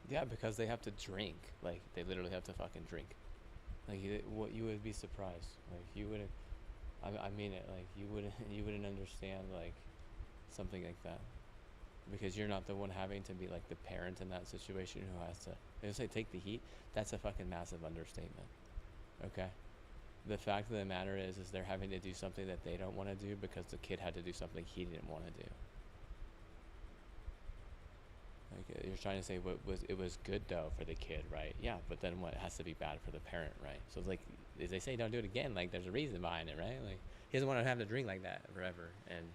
Yeah, because they have to drink. Like they literally have to fucking drink. Like what you would be surprised. Like you wouldn't. I mean it. Like you wouldn't. You wouldn't understand like something like that because you're not the one having to be like the parent in that situation who has to. They say take the heat. That's a fucking massive understatement. Okay. The fact of the matter is they're having to do something that they don't want to do because the kid had to do something he didn't want to do. Like you're trying to say what was it was good though for the kid, right? Yeah, but then what has to be bad for the parent, right? So it's like as they say, don't do it again. Like there's a reason behind it, right? Like he doesn't want to have to drink like that forever. And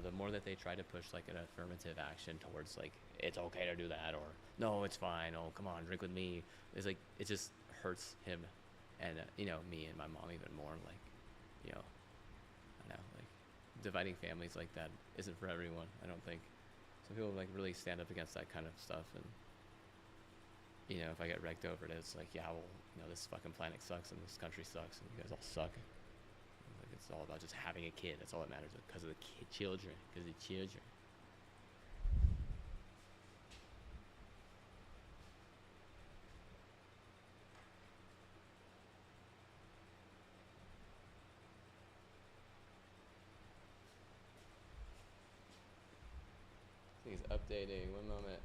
the more that they try to push like an affirmative action towards like it's okay to do that or no, it's fine. Oh, come on, drink with me. It's like it just hurts him, and me and my mom even more. Like, I don't know, like dividing families like that isn't for everyone. I don't think. Some people like really stand up against that kind of stuff, and if I get wrecked over it, it's like, yeah, well, this fucking planet sucks and this country sucks and you guys all suck. Like it's all about just having a kid. That's all that matters because of the children. Because of the children. I think it's updating. One moment.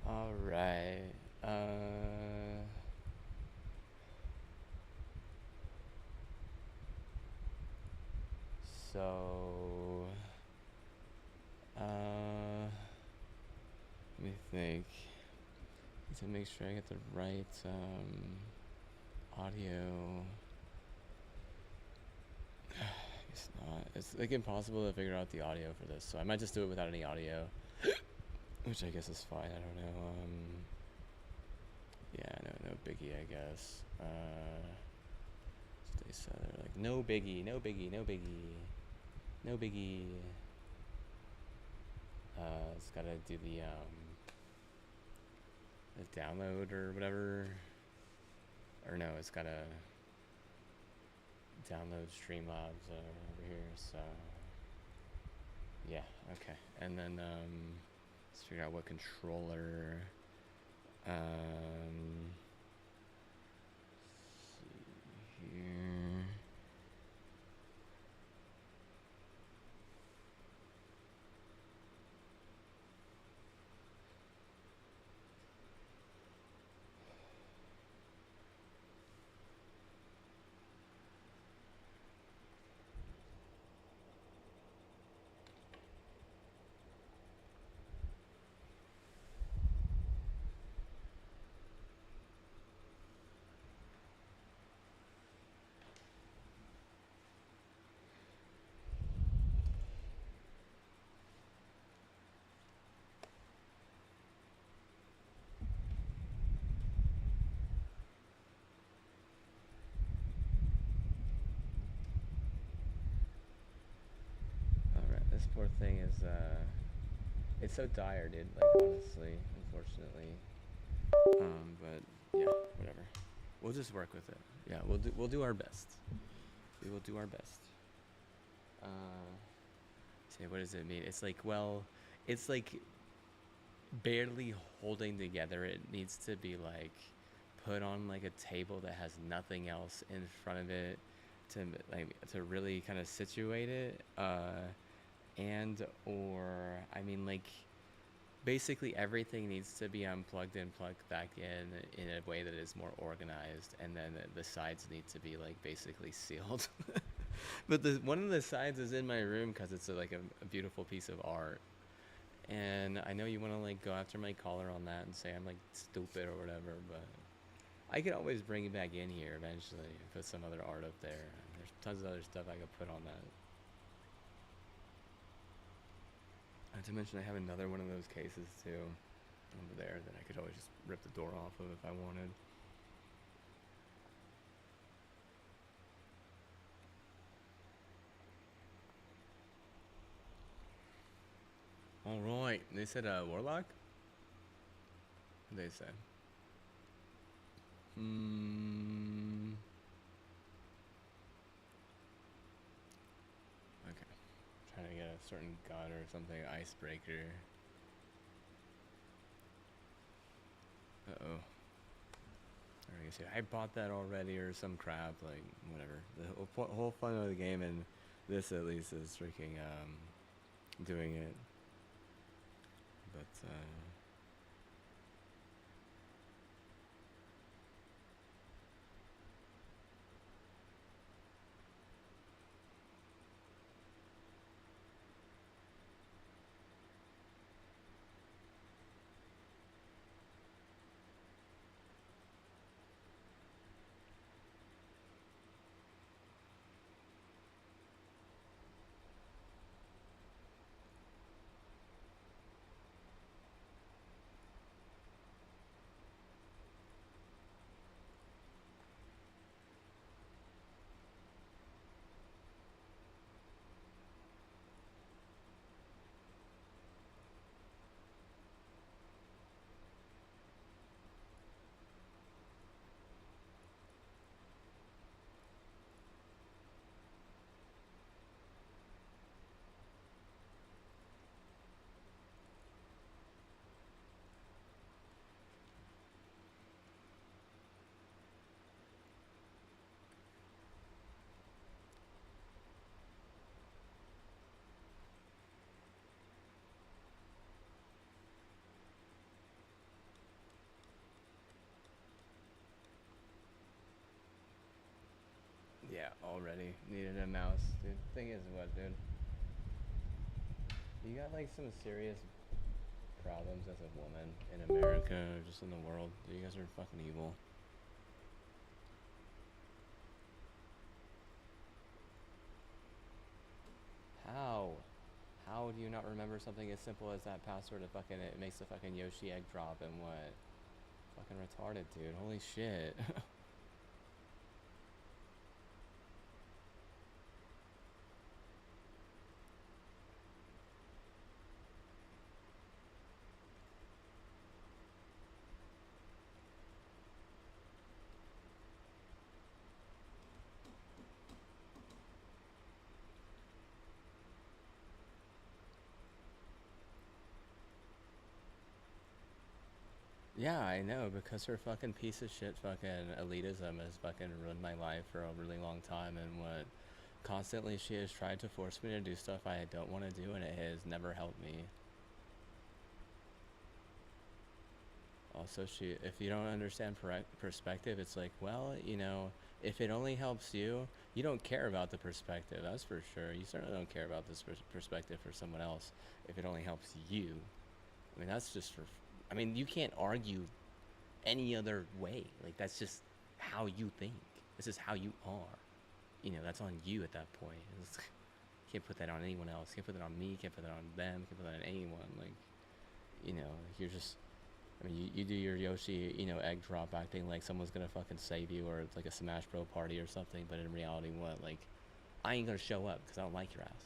All right. So, let me think. Need to make sure I get the right audio. It's not. It's like impossible to figure out the audio for this, so I might just do it without any audio, which I guess is fine. I don't know. Yeah, no biggie, I guess. Stay center. Like no biggie, no biggie, no biggie, no biggie. It's gotta do the download or whatever. Or no, it's gotta download Streamlabs over here. So yeah, okay. And then let's figure out what controller. See here. Alright, this poor thing is it's so dire, dude, like honestly, unfortunately. But yeah, whatever. We'll just work with it. Yeah, we'll do our best. We will do our best. Say, what does it mean? It's like, well, it's like barely holding together. It needs to be like put on like a table that has nothing else in front of it to really kind of situate it. And or I mean like basically everything needs to be unplugged and plugged back in a way that is more organized, and then the sides need to be like basically sealed. But one of the sides is in my room because it's like a beautiful piece of art, and I know you want to like go after my collar on that and say I'm like stupid or whatever, but I could always bring it back in here eventually and put some other art up there. There's tons of other stuff I could put on that. Not to mention I have another one of those cases too over there that I could always just rip the door off of if I wanted. Alright, they said Warlock? What did they say? Okay. Trying to get a certain gun or something, icebreaker. Uh-oh. I guess I bought that already or some crap, like, whatever. The whole fun of the game, and this at least is freaking, doing it. But, Already needed a mouse, dude. Thing is, what, dude? You got like some serious problems as a woman in America or just in the world. You guys are fucking evil. How? How do you not remember something as simple as that password? To fucking it makes the fucking Yoshi egg drop and what? Fucking retarded, dude. Holy shit. Yeah, I know, because her fucking piece of shit fucking elitism has fucking ruined my life for a really long time, and what constantly she has tried to force me to do stuff I don't want to do, and it has never helped me. Also, if you don't understand perspective, it's like, well, if it only helps you, you don't care about the perspective, that's for sure. You certainly don't care about this perspective for someone else if it only helps you. I mean, that's just for, I mean, you can't argue any other way. Like, that's just how you think. This is how you are. That's on you at that point. Can't put that on anyone else. Can't put that on me. Can't put that on them. Can't put that on anyone. Like, you're just. I mean, you do your Yoshi, egg drop acting like someone's gonna fucking save you, or it's like a Smash Bro party or something. But in reality, what? Like, I ain't gonna show up because I don't like your ass.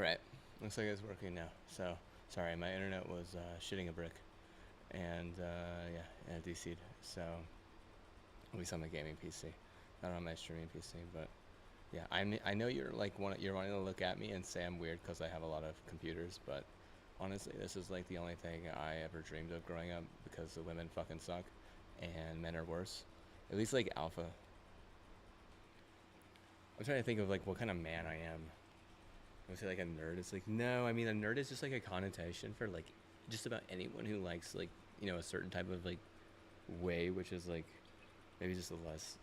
Alright, looks like it's working now. So, sorry, my internet was shitting a brick. And, yeah, it DC'd. So, at least on the gaming PC. Not on my streaming PC, but yeah, I know you're like you're wanting to look at me and say I'm weird because I have a lot of computers, but honestly, this is like the only thing I ever dreamed of growing up because the women fucking suck and men are worse. At least like alpha. I'm trying to think of like what kind of man I am. I would say like a nerd. It's like no, I mean a nerd is just like a connotation for like just about anyone who likes like a certain type of like way, which is like maybe just a less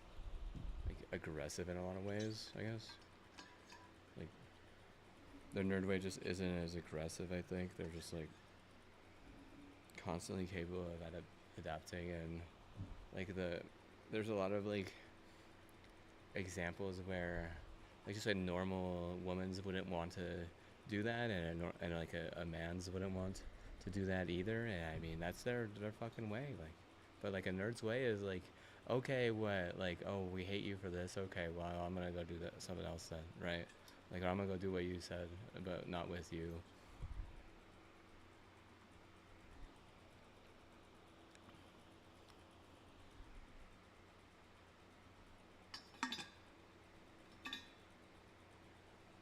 like aggressive in a lot of ways, I guess. Like the nerd way just isn't as aggressive. I think they're just like constantly capable of adapting and like there's a lot of like examples where like just a normal woman's wouldn't want to do that and like a man's wouldn't want to do that either, and I mean that's their fucking way, like, but like a nerd's way is like okay, what, like, oh, we hate you for this, okay, well I'm gonna go do that something else then, right? Like I'm gonna go do what you said but not with you.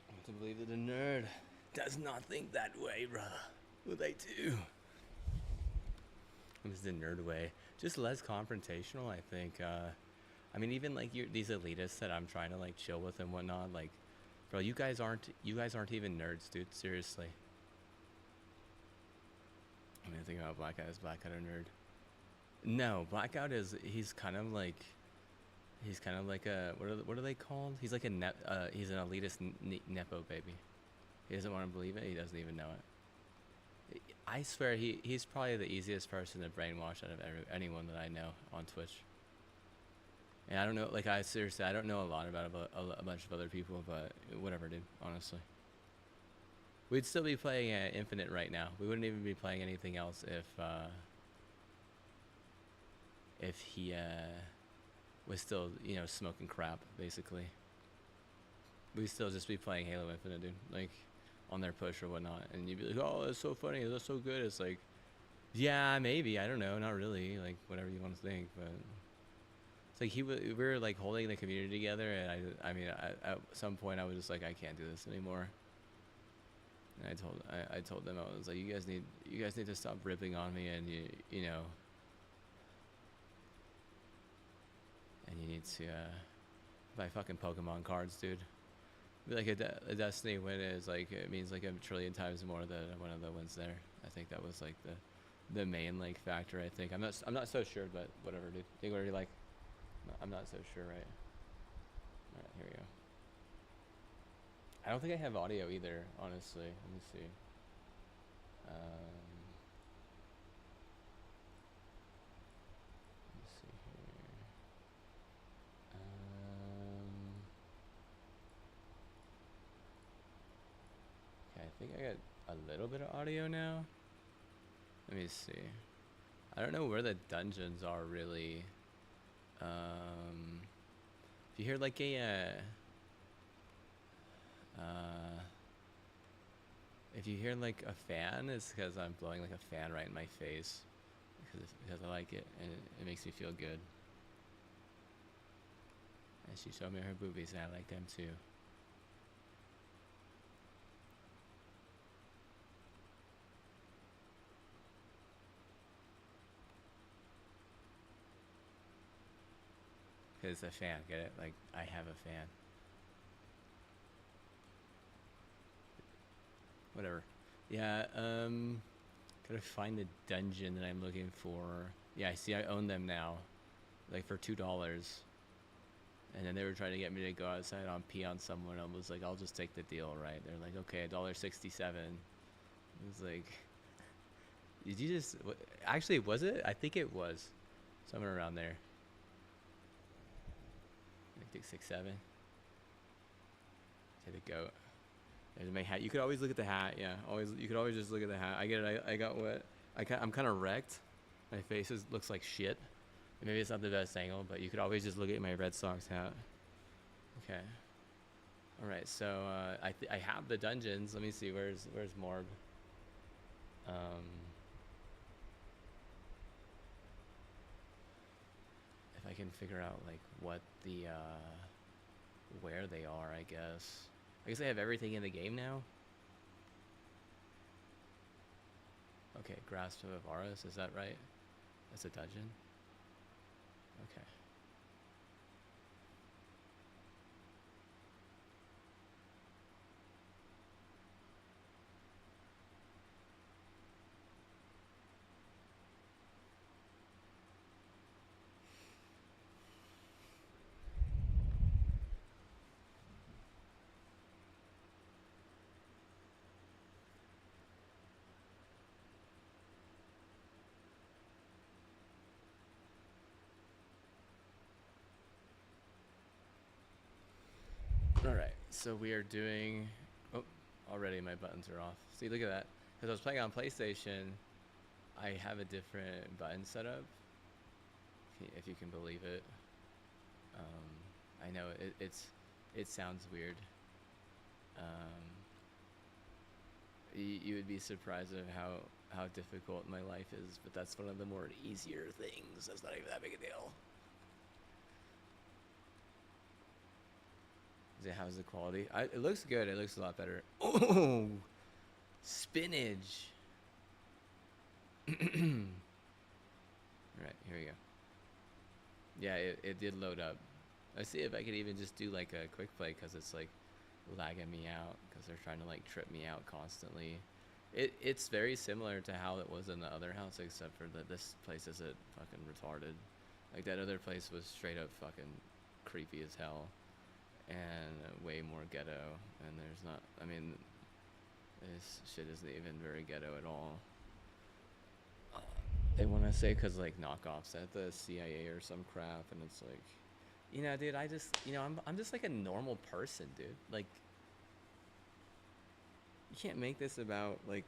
I want to believe that a nerd does not think that way, bruh. What they do. It's the nerd way. Just less confrontational, I think. I mean, even like these elitists that I'm trying to like chill with and whatnot. Like, bro, you guys aren't even nerds, dude. Seriously. I mean, think about Blackout. Is Blackout a nerd? No, Blackout he's kind of like a what are they called? He's like he's an elitist nepo baby. He doesn't want to believe it. He doesn't even know it. I swear he's probably the easiest person to brainwash out of anyone that I know on Twitch. And I don't know, like I don't know a lot about a bunch of other people, but whatever, dude, honestly. We'd still be playing Infinite right now. We wouldn't even be playing anything else if he was still, smoking crap, basically. We'd still just be playing Halo Infinite, dude, like on their push or whatnot, and you'd be like, oh, that's so funny, that's so good. It's like, yeah, maybe, I don't know, not really, like whatever you want to think, but it's like we were like holding the community together, and I mean, at some point I was just like, I can't do this anymore. And I told them, I was like, you guys need to stop ripping on me, and you know, and you need to buy fucking Pokemon cards, dude. Like a Destiny win is like, it means like a trillion times more than one of the wins there. I think that was like the main like factor. I think I'm not so sure, but whatever, dude. Think what you like. I'm not so sure, right? All right, here we go. I don't think I have audio either, honestly. Let me see. Let me see here. Okay, I think I got a little bit of audio now. Let me see. I don't know where the dungeons are really. If you hear like if you hear like a fan, it's because I'm blowing like a fan right in my face because I like it and it makes me feel good. And she showed me her boobies and I like them too. Because it's a fan, get it? Like, I have a fan. Whatever. Yeah, gotta find the dungeon that I'm looking for. Yeah, I see I own them now. Like, for $2. And then they were trying to get me to go outside on pee on someone. I was like, I'll just take the deal, right? They're like, okay, $1.67. It was like, did you just... Actually, was it? I think it was. Somewhere around there. I think 6, 7. Take the goat. There's my hat. You could always look at the hat. Yeah, always. You could always just look at the hat. I get it. I got what. I'm kind of wrecked. My face looks like shit. Maybe it's not the best angle, but you could always just look at my Red Sox hat. Okay. All right, so I have the dungeons. Let me see. Where's Morb? Um, if I can figure out like what the where they are, I guess. I guess I have everything in the game now. Okay, Grasp of Avaris, is that right? That's a dungeon? Okay. Alright, so we are doing... Oh, already my buttons are off. See, look at that. Because I was playing on PlayStation, I have a different button setup, if you can believe it. I know it sounds weird. You would be surprised at how difficult my life is, but that's one of the more easier things. That's not even that big a deal. How's the quality? It looks good. It looks a lot better. Oh, spinach. Right, here we go. Yeah, it did load up. Let's see if I could even just do like a quick play, because it's like lagging me out because they're trying to like trip me out constantly. It's very similar to how it was in the other house, except for that this place isn't fucking retarded. Like that other place was straight up fucking creepy as hell and way more ghetto, and there's not, I mean, this shit isn't even very ghetto at all. They want to say because like knockoffs at the CIA or some crap, and it's like, you know, dude, I just, you know, I'm just like a normal person, dude. Like, you can't make this about like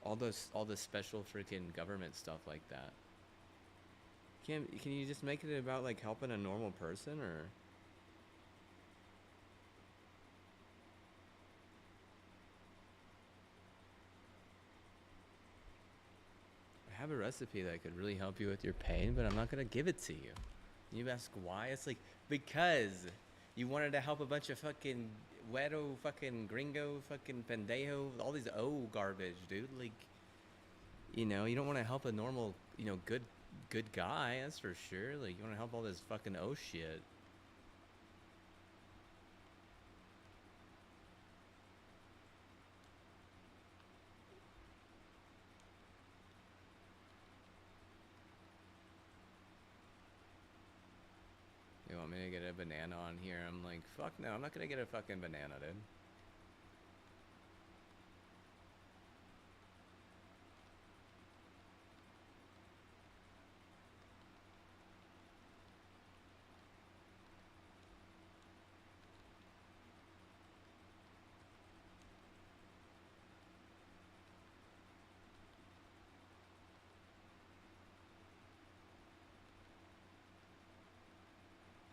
all this special freaking government stuff like that. Can you just make it about like helping a normal person? Or I have a recipe that could really help you with your pain, but I'm not gonna give it to you. You ask why? It's like, because you wanted to help a bunch of fucking weirdo fucking gringo fucking pendejo, all these garbage, dude. Like, you know, you don't want to help a normal, you know, good guy, that's for sure. Like, you want to help all this fucking shit. You want me to get a banana on here? I'm like, fuck no, I'm not gonna get a fucking banana, dude.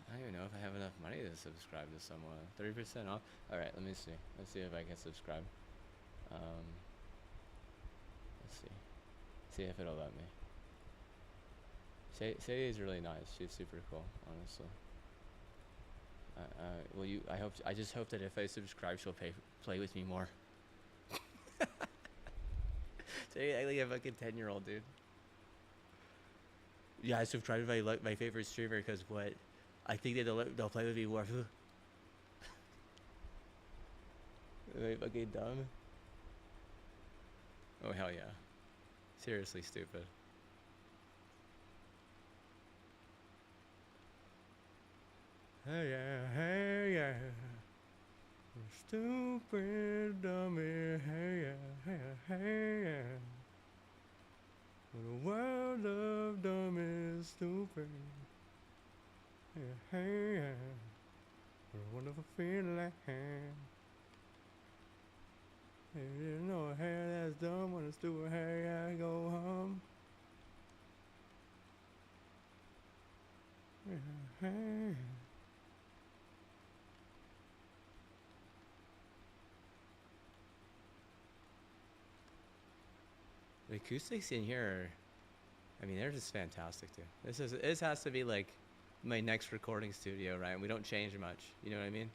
I don't even know if I have enough money to subscribe to someone. 30% off? Alright, let me see. Let's see if I can subscribe. Let's see. See if it'll let me. Sadie is really nice. She's super cool, honestly. I just hope that if I subscribe, she'll play with me more. Sadie, I like a fucking 10-year-old, dude. Yeah, I subscribed to my favorite streamer because what? I think that they'll play with me more. Am I fucking dumb? Oh, hell yeah. Seriously stupid. Hey yeah. Stupid dummy, hey yeah. The world of dumb is stupid. Hey yeah. What a wonderful feeling. You know a hair that's dumb when it's stupid hair, I go home. Hey. The acoustics in here, I mean, they're just fantastic too. This has to be like my next recording studio, right? And we don't change much. You know what I mean?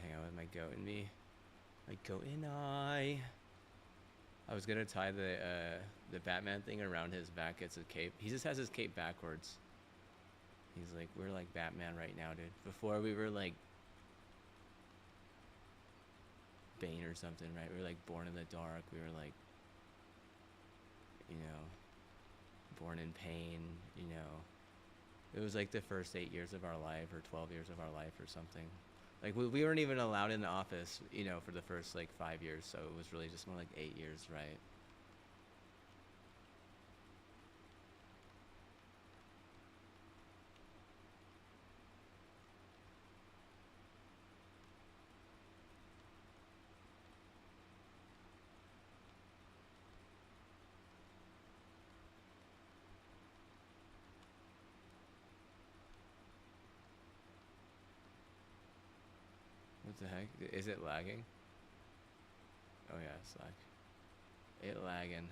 Hang out with my goat and me. My goat and I was gonna tie the Batman thing around his back. It's a cape. He just has his cape backwards. He's like, we're like Batman right now, dude. Before we were like Bane or something, right? We were like born in the dark. We were like, you know, born in pain, you know. It was like the first 8 years of our life or 12 years of our life or something. Like we weren't even allowed in the office, you know, for the first like 5 years. So it was really just more like 8 years, right? What the heck? Is it lagging? Oh yeah, it's lag. It lagging.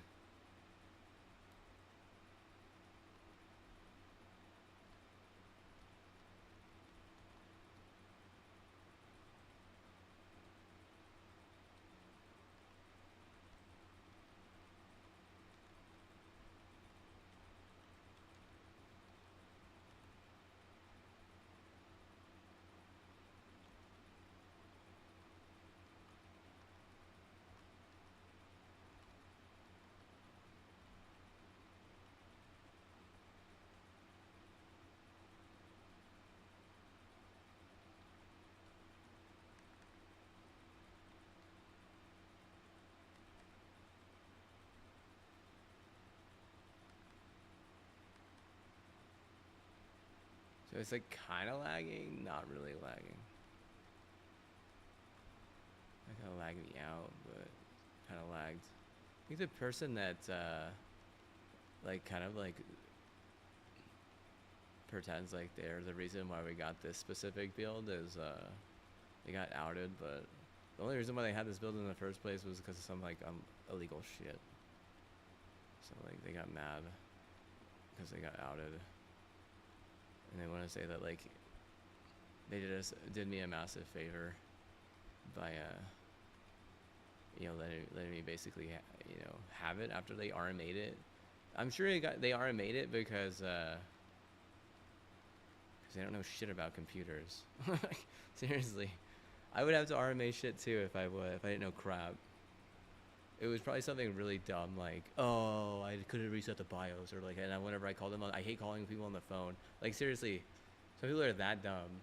So it's like kind of lagging, not really lagging. That kind of lagged me out, but kind of lagged. I think the person that like kind of like pretends like they're the reason why we got this specific build is they got outed, but the only reason why they had this build in the first place was because of some like illegal shit. So like they got mad because they got outed, and they want to say that like they did me a massive favor by you know letting me basically you know have it after they RMA'd it. I'm sure they RMA'd it because they don't know shit about computers. Seriously, I would have to RMA shit too if I didn't know crap. It was probably something really dumb like, oh, I couldn't reset the BIOS, or like, and whenever I call them on, I hate calling people on the phone. Like seriously, some people are that dumb.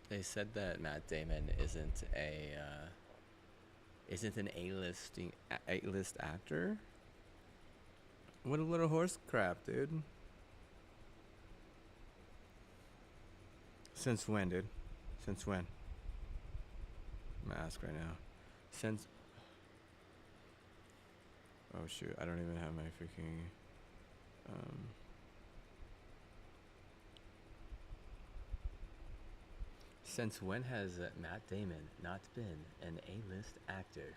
They said that Matt Damon isn't an A-list actor. What a little horse crap, dude. Since when, dude? Since when? I'm gonna ask right now. Since. Oh shoot! I don't even have my freaking. Since when has Matt Damon not been an A-list actor?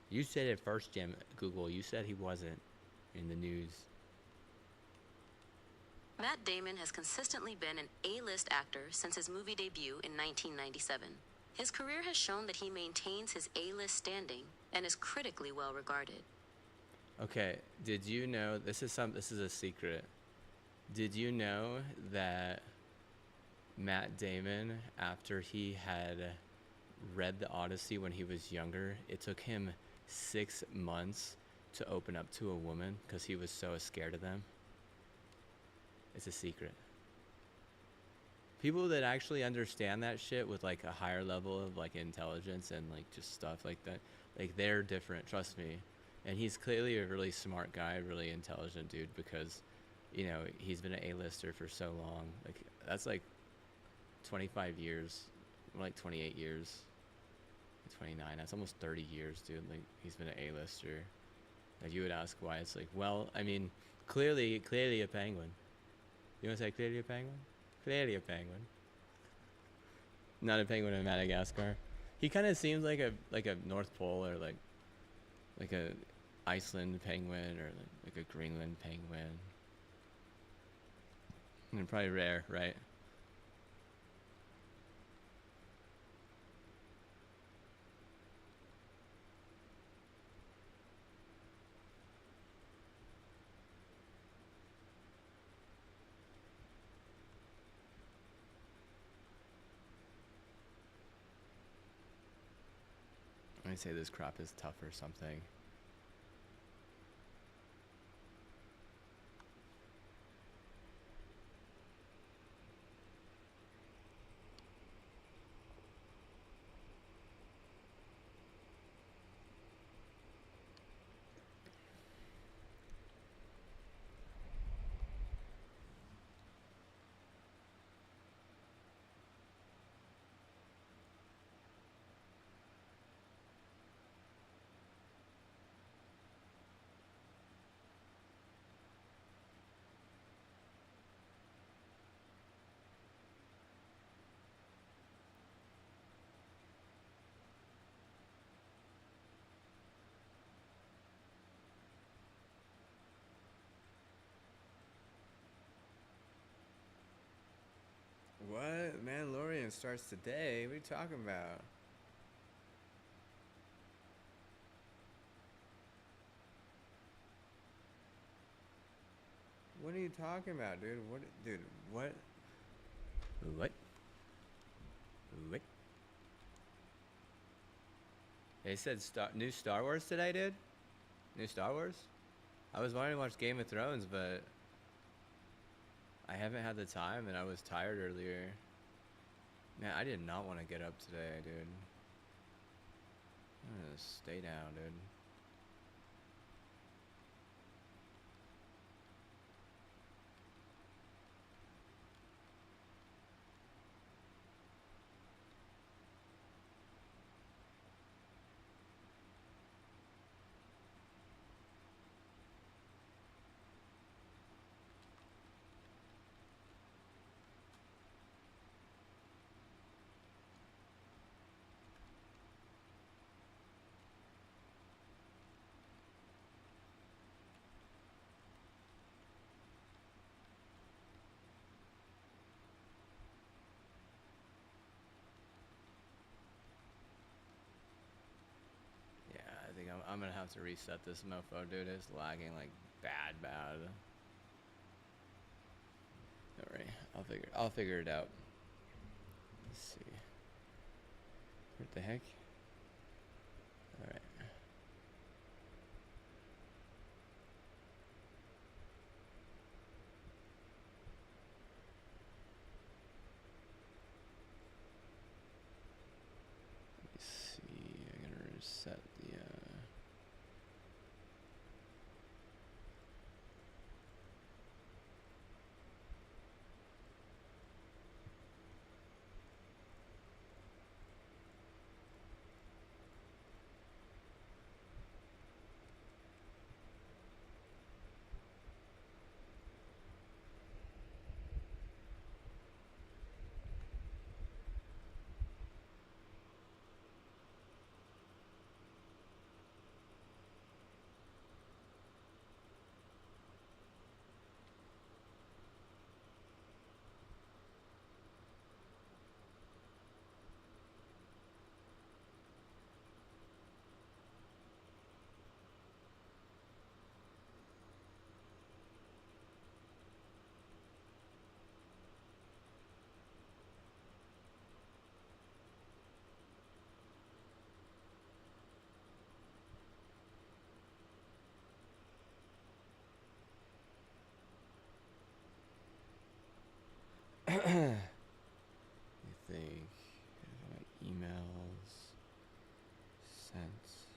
You said it first, Jim. Google. You said he wasn't in the news. Matt Damon has consistently been an A-list actor since his movie debut in 1997. His career has shown that he maintains his A-list standing and is critically well regarded. Okay, did you know this is a secret. Did you know that Matt Damon, after he had read the Odyssey when he was younger, it took him 6 months to open up to a woman because he was so scared of them? It's a secret. People that actually understand that shit with like a higher level of like intelligence and like just stuff like that, like they're different, trust me. And he's clearly a really smart guy, really intelligent dude, because, you know, he's been an A-lister for so long. Like, that's like 25 years, more like 28 years, 29. That's almost 30 years, dude. Like, he's been an A-lister. Like, you would ask why. It's like, well, I mean, clearly a penguin. You want to say clearly a penguin? Clearly a penguin. Not a penguin in Madagascar. He kind of seems like a North Pole or like a Iceland penguin or like a Greenland penguin. And probably rare, right? Let me say this crop is tough or something. What? Mandalorian starts today. What are you talking about? What are you talking about, dude? What? Dude, what? What? What? They said new Star Wars today, dude? New Star Wars? I was wanting to watch Game of Thrones, but I haven't had the time and I was tired earlier. Man, I did not want to get up today, dude. I'm gonna stay down, dude. Yeah, I think I'm gonna have to reset this mofo, dude. It's lagging like bad. Don't worry, I'll figure it out. Let's see. What the heck? All right. Let me see. I'm gonna reset the. I think emails sent.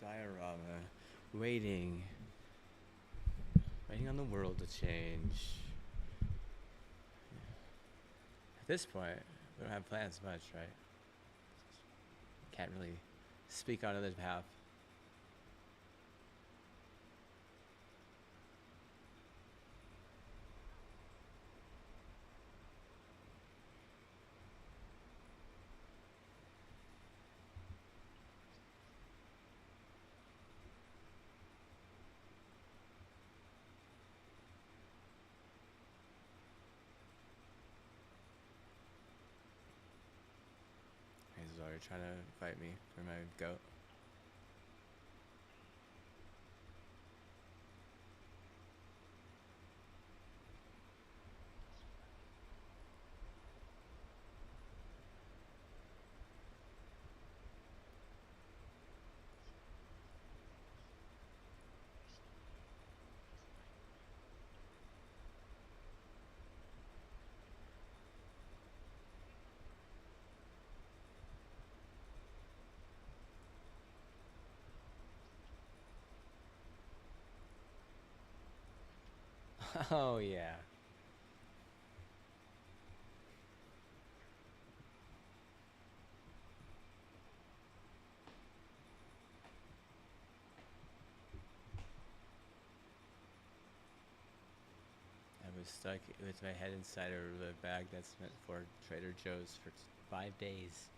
diorama, waiting, waiting on the world to change. At this point, we don't have plans much, right? Can't really speak on others' behalf. He's already trying to fight me for my goat. Oh yeah. I was stuck with my head inside a bag that's meant for Trader Joe's for 5 days.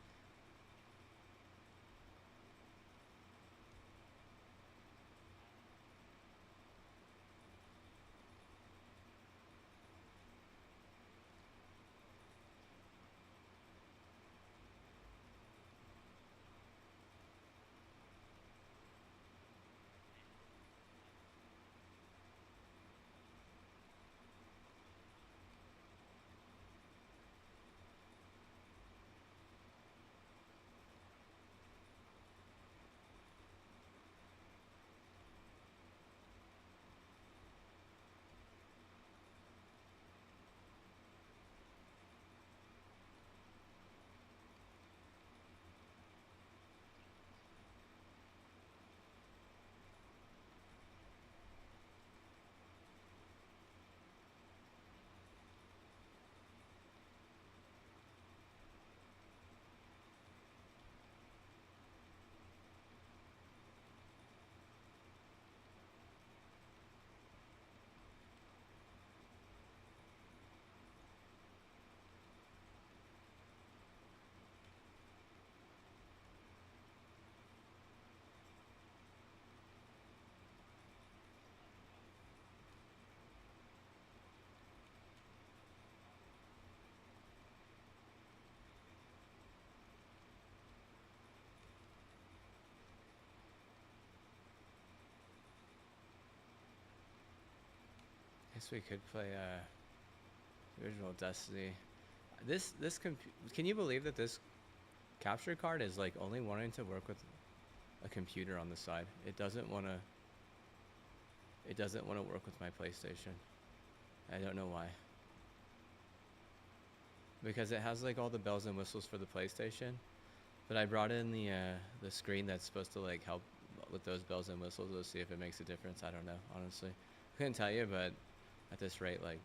Guess we could play the original Destiny. Can you believe that this capture card is like only wanting to work with a computer on the side? It doesn't want to. It doesn't want to work with my PlayStation. I don't know why. Because it has like all the bells and whistles for the PlayStation, but I brought in the screen that's supposed to like help with those bells and whistles. Let's see if it makes a difference. I don't know, honestly. Couldn't tell you, but at this rate, like.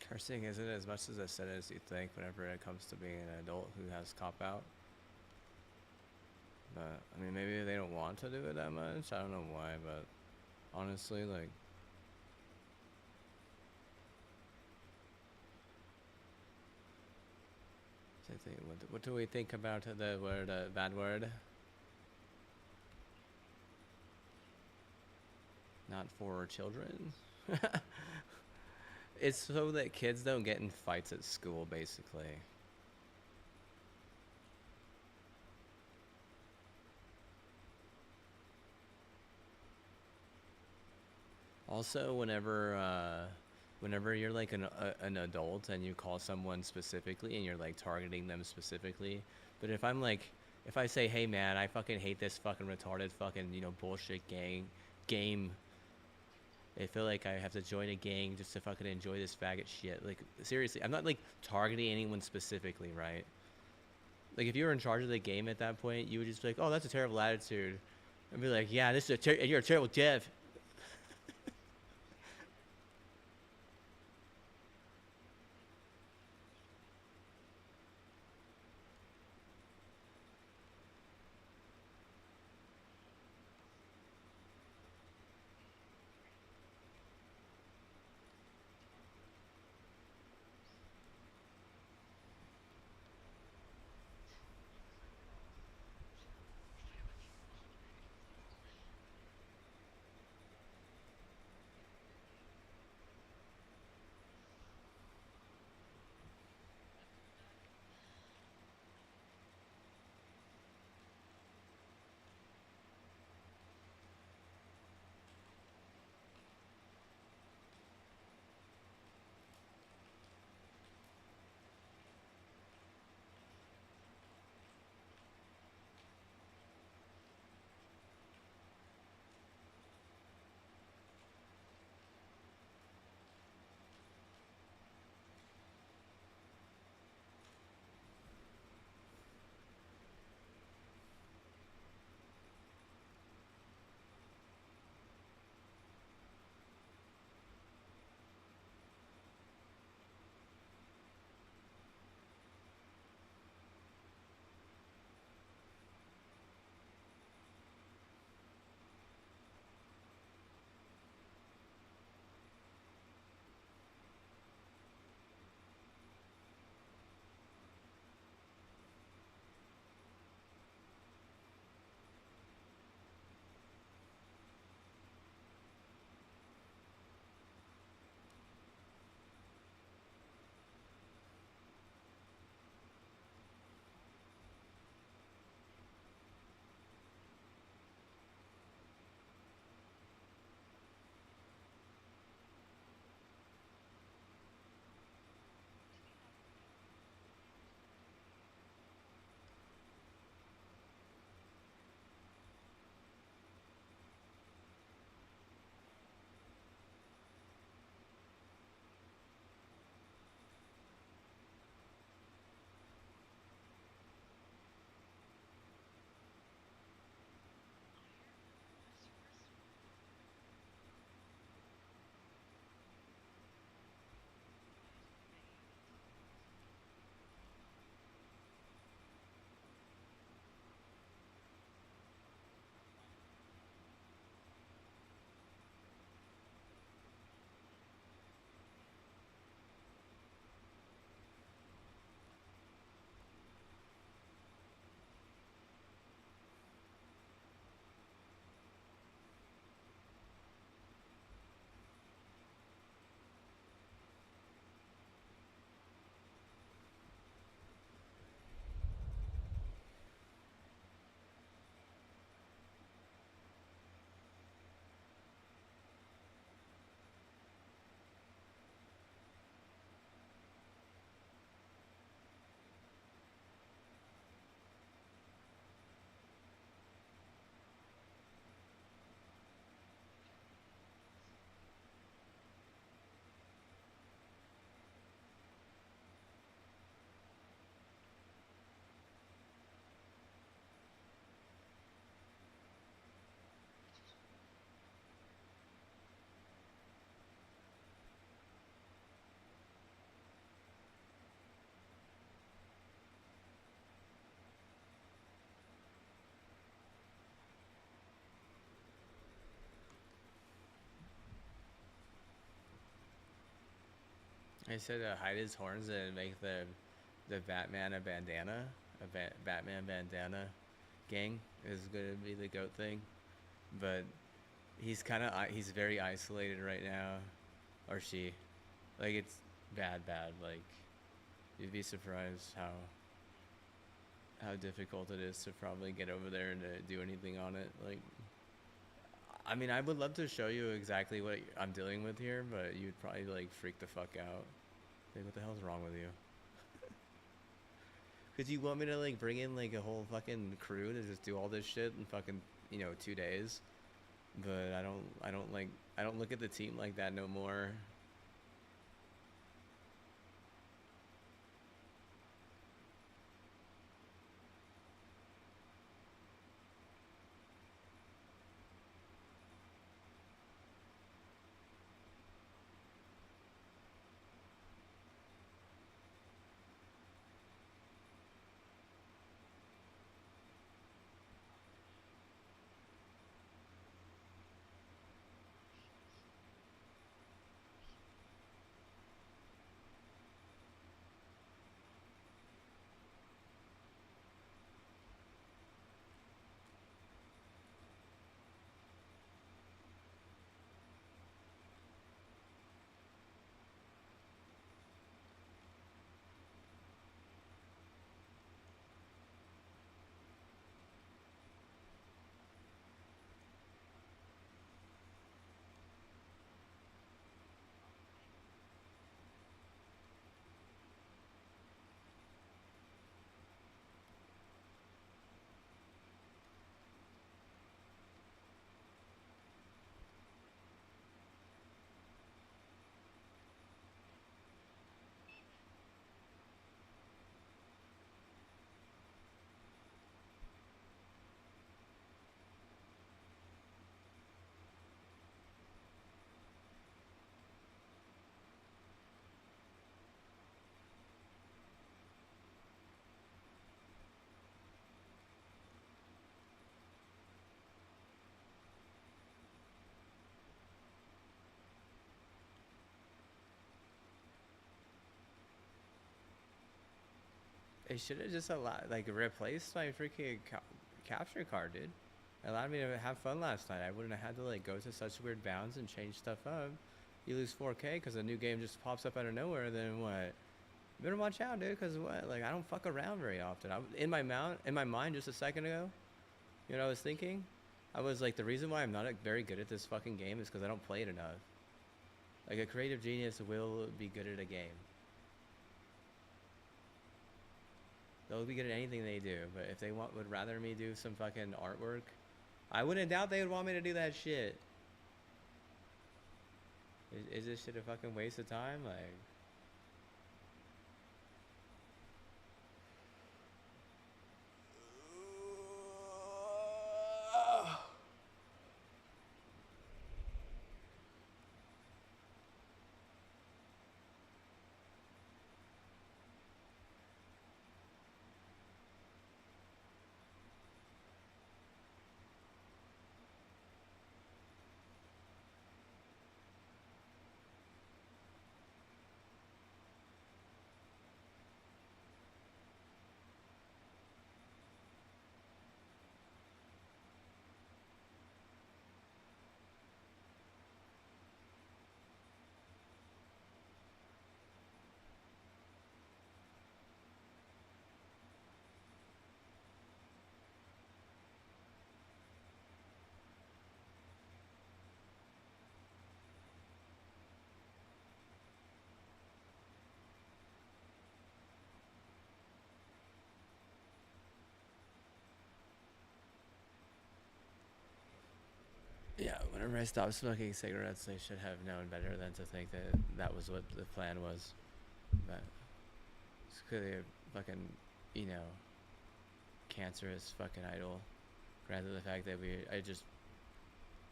Cursing isn't as much as a sin as you think whenever it comes to being an adult who has cop out. But I mean, maybe they don't want to do it that much. I don't know why, but honestly, like, what do we think about the word bad word? Not for children. It's so that kids don't get in fights at school, basically. Also, whenever you're like an adult and you call someone specifically and you're like targeting them specifically, but if I say, hey man, I fucking hate this fucking retarded fucking bullshit game. I feel like I have to join a gang just to fucking enjoy this faggot shit. Like seriously, I'm not like targeting anyone specifically, right? Like if you were in charge of the game at that point, you would just be like, oh, that's a terrible attitude, and be like, yeah, this is you're a terrible dev. I said hide his horns and make the Batman a bandana, Batman bandana gang is gonna be the goat thing, but he's very isolated right now, or she, like it's bad. Like you'd be surprised how difficult it is to probably get over there and to do anything on it. Like, I mean, I would love to show you exactly what I'm dealing with here, but you'd probably like freak the fuck out. Like, what the hell's wrong with you? Cause you want me to like bring in like a whole fucking crew to just do all this shit in fucking 2 days, but I don't look at the team like that no more. They should have just allowed, like, replaced my freaking capture card, dude. It allowed me to have fun last night. I wouldn't have had to, like, go to such weird bounds and change stuff up. You lose 4K because a new game just pops up out of nowhere, then what? You better watch out, dude, because what? Like, I don't fuck around very often. In my mind just a second ago, you know what I was thinking? I was like, the reason why I'm not very good at this fucking game is because I don't play it enough. Like, a creative genius will be good at a game. They'll be good at anything they do, but if they would rather me do some fucking artwork, I wouldn't doubt they would want me to do that shit. Is this shit a fucking waste of time? Like, yeah, whenever I stopped smoking cigarettes, they should have known better than to think that that was what the plan was. But it's clearly a fucking, you know, cancerous fucking idol. Granted, the fact that I just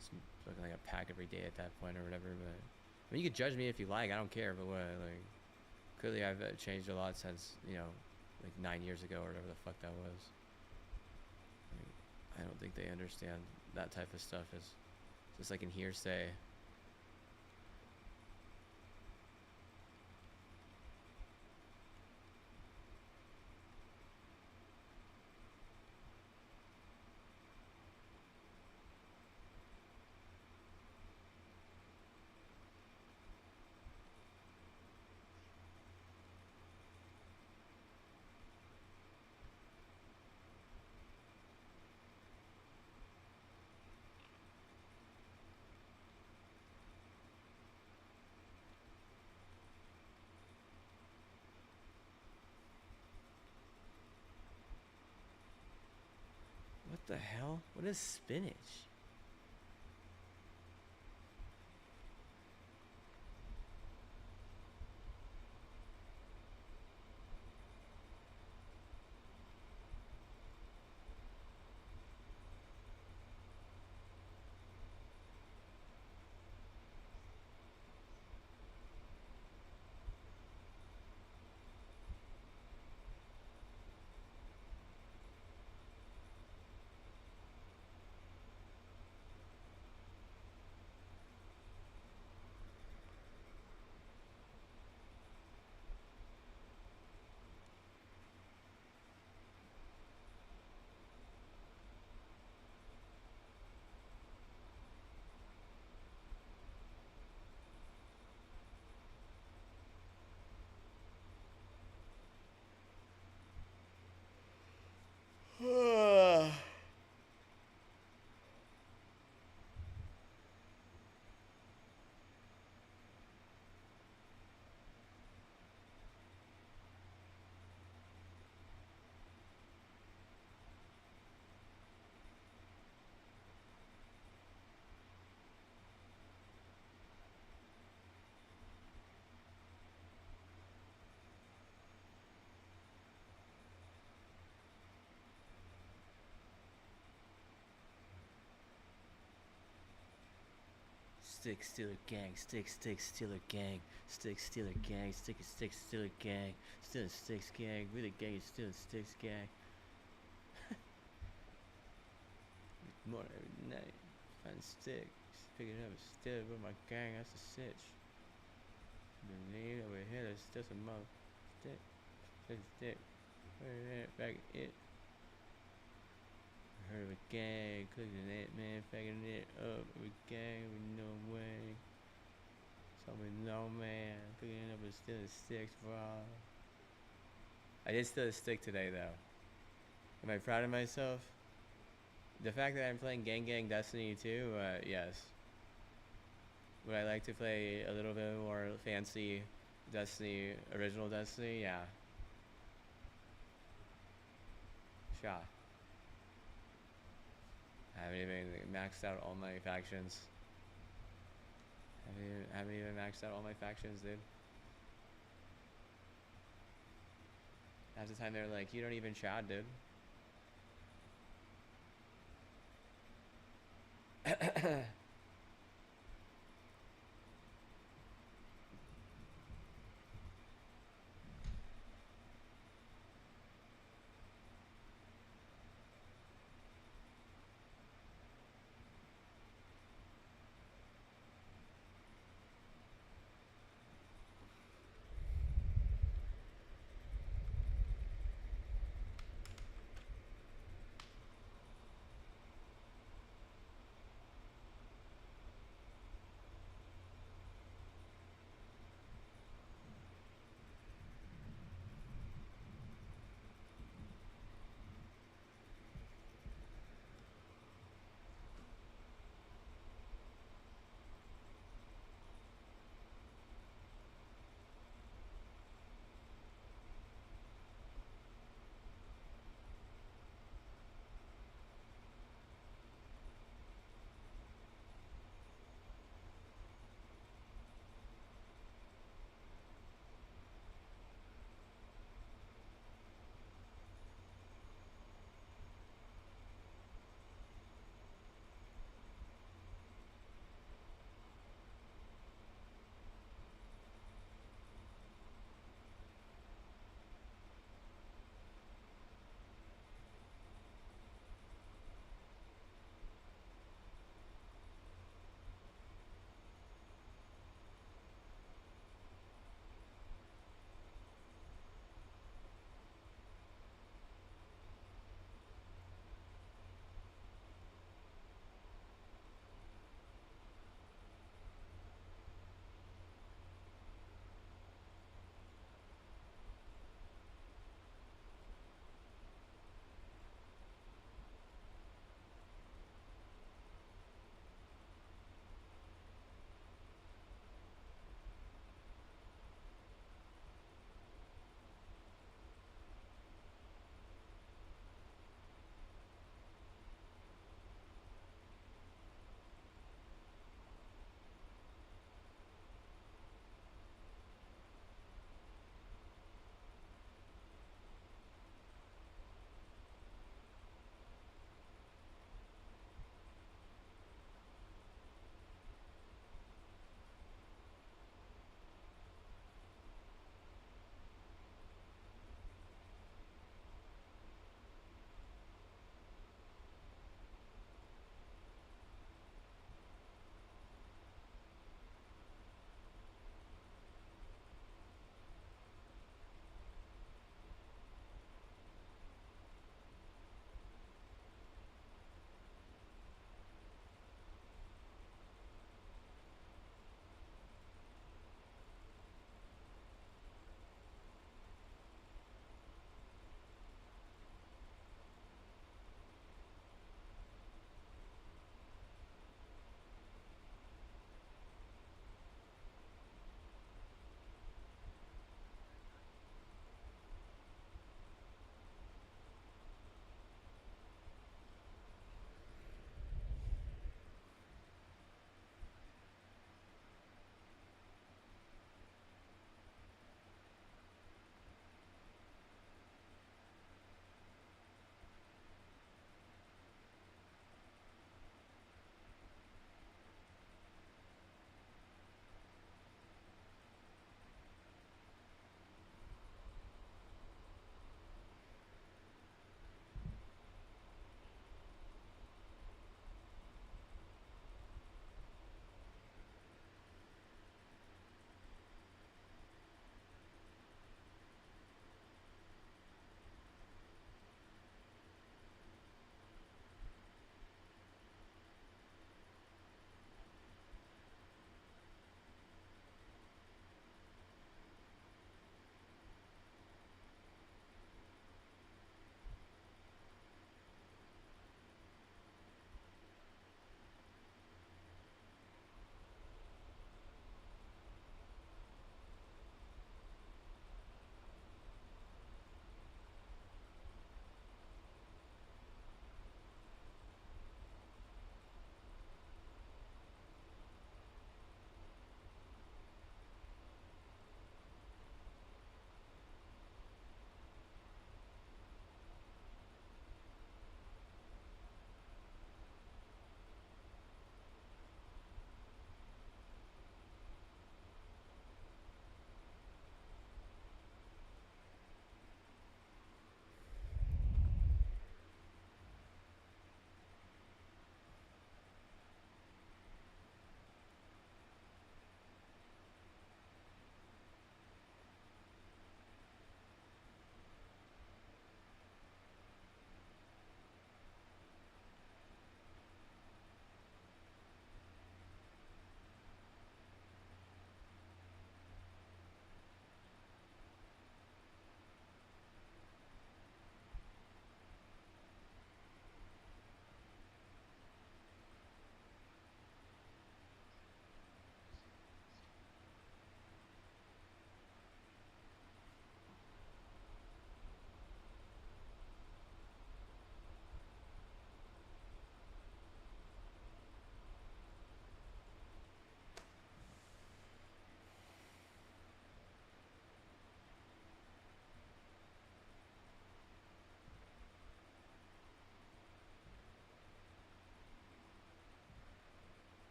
smoking like a pack every day at that point or whatever. But I mean, you could judge me if you like. I don't care. But what, like, clearly I've changed a lot since, like 9 years ago or whatever the fuck that was. Like, I don't think they understand that type of stuff is just like in hearsay. The hell? What is spinach? Stick Stealer gang, stick Stealer gang, stick Stealer gang, stick Stealer gang, stealing sticks gang, we the gang is stealing sticks gang. More every night, find sticks, picking up a stick with my gang, that's a sitch. The name over here, that's just a mother stick, stick, back it. Heard of a gang, clicking it, man, fagging it up. We gang, we no way. So we no man, picking up a still sticks, bro. I did steal a stick today, though. Am I proud of myself? The fact that I'm playing Gang Destiny 2, yes. Would I like to play a little bit more fancy Destiny, original Destiny? Yeah. Shot. I haven't even maxed out all my factions. Haven't even maxed out all my factions, dude. Half the time they're like, you don't even chat, dude.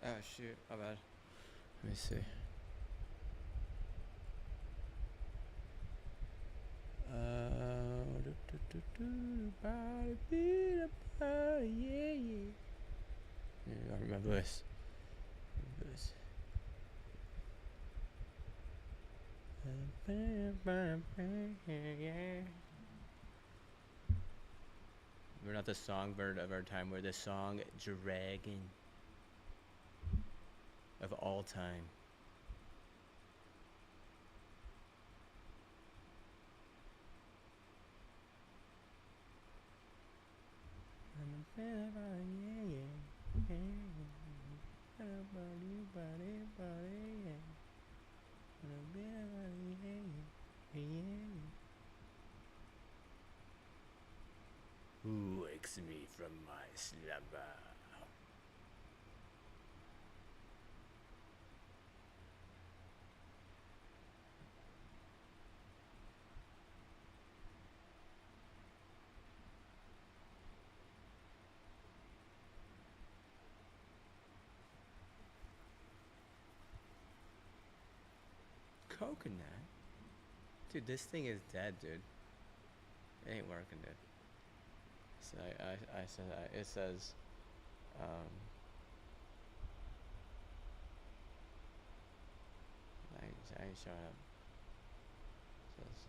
Oh shoot, my bad. Let me see. Yeah, yeah. I remember this. We're not the songbird of our time. We're the song dragon of all time. Who wakes me from my slumber? Coconut? Dude, this thing is dead, dude. It ain't working, dude. So I said, it says, I ain't showing up. It says,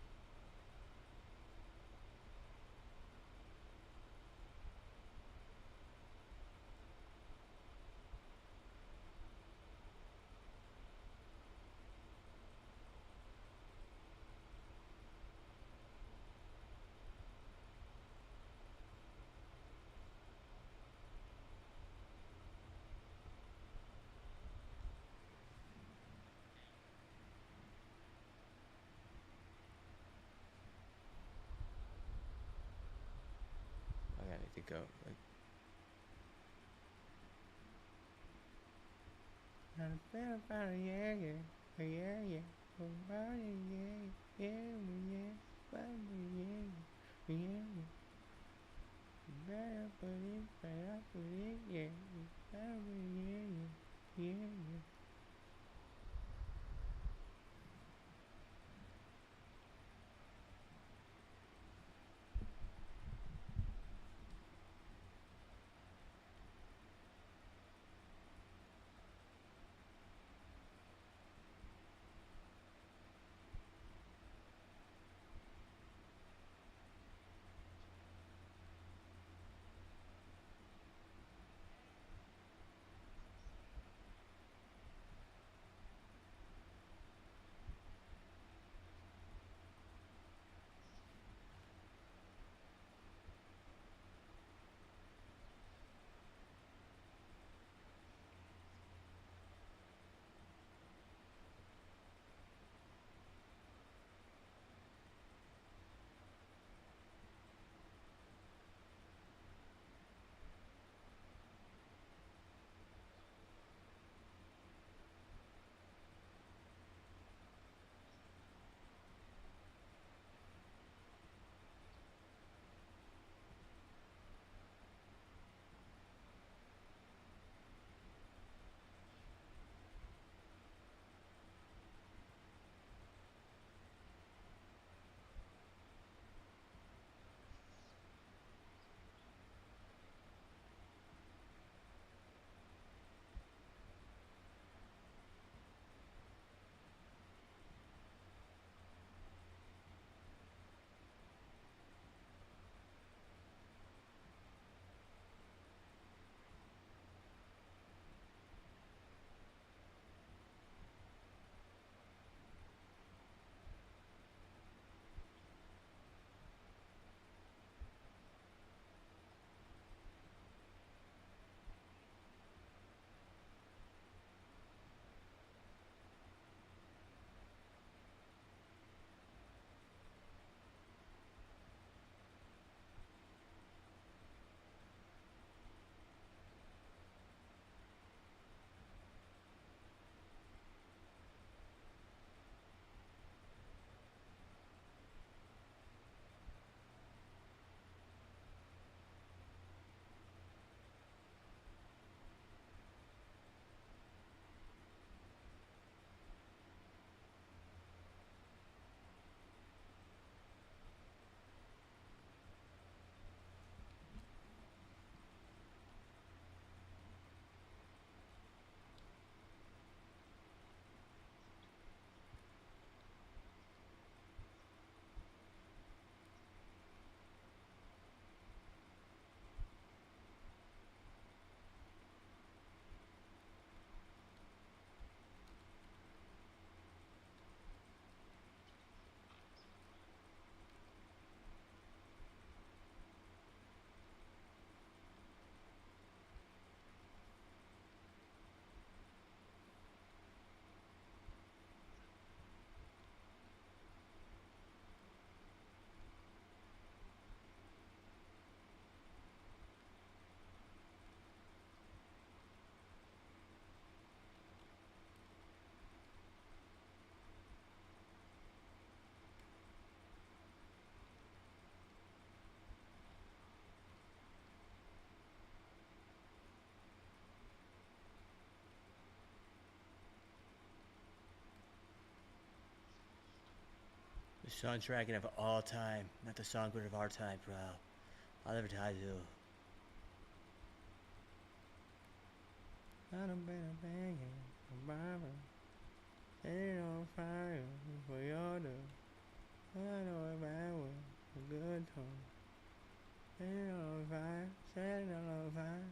okay, I need to go. Like, The soundtrack of all time, not the songbird of our time, bro. I'll advertise you. I done been a banging, a barber. Ain't on fire for your do. I know if I was a good tone. Ain't on fire, setting on fire.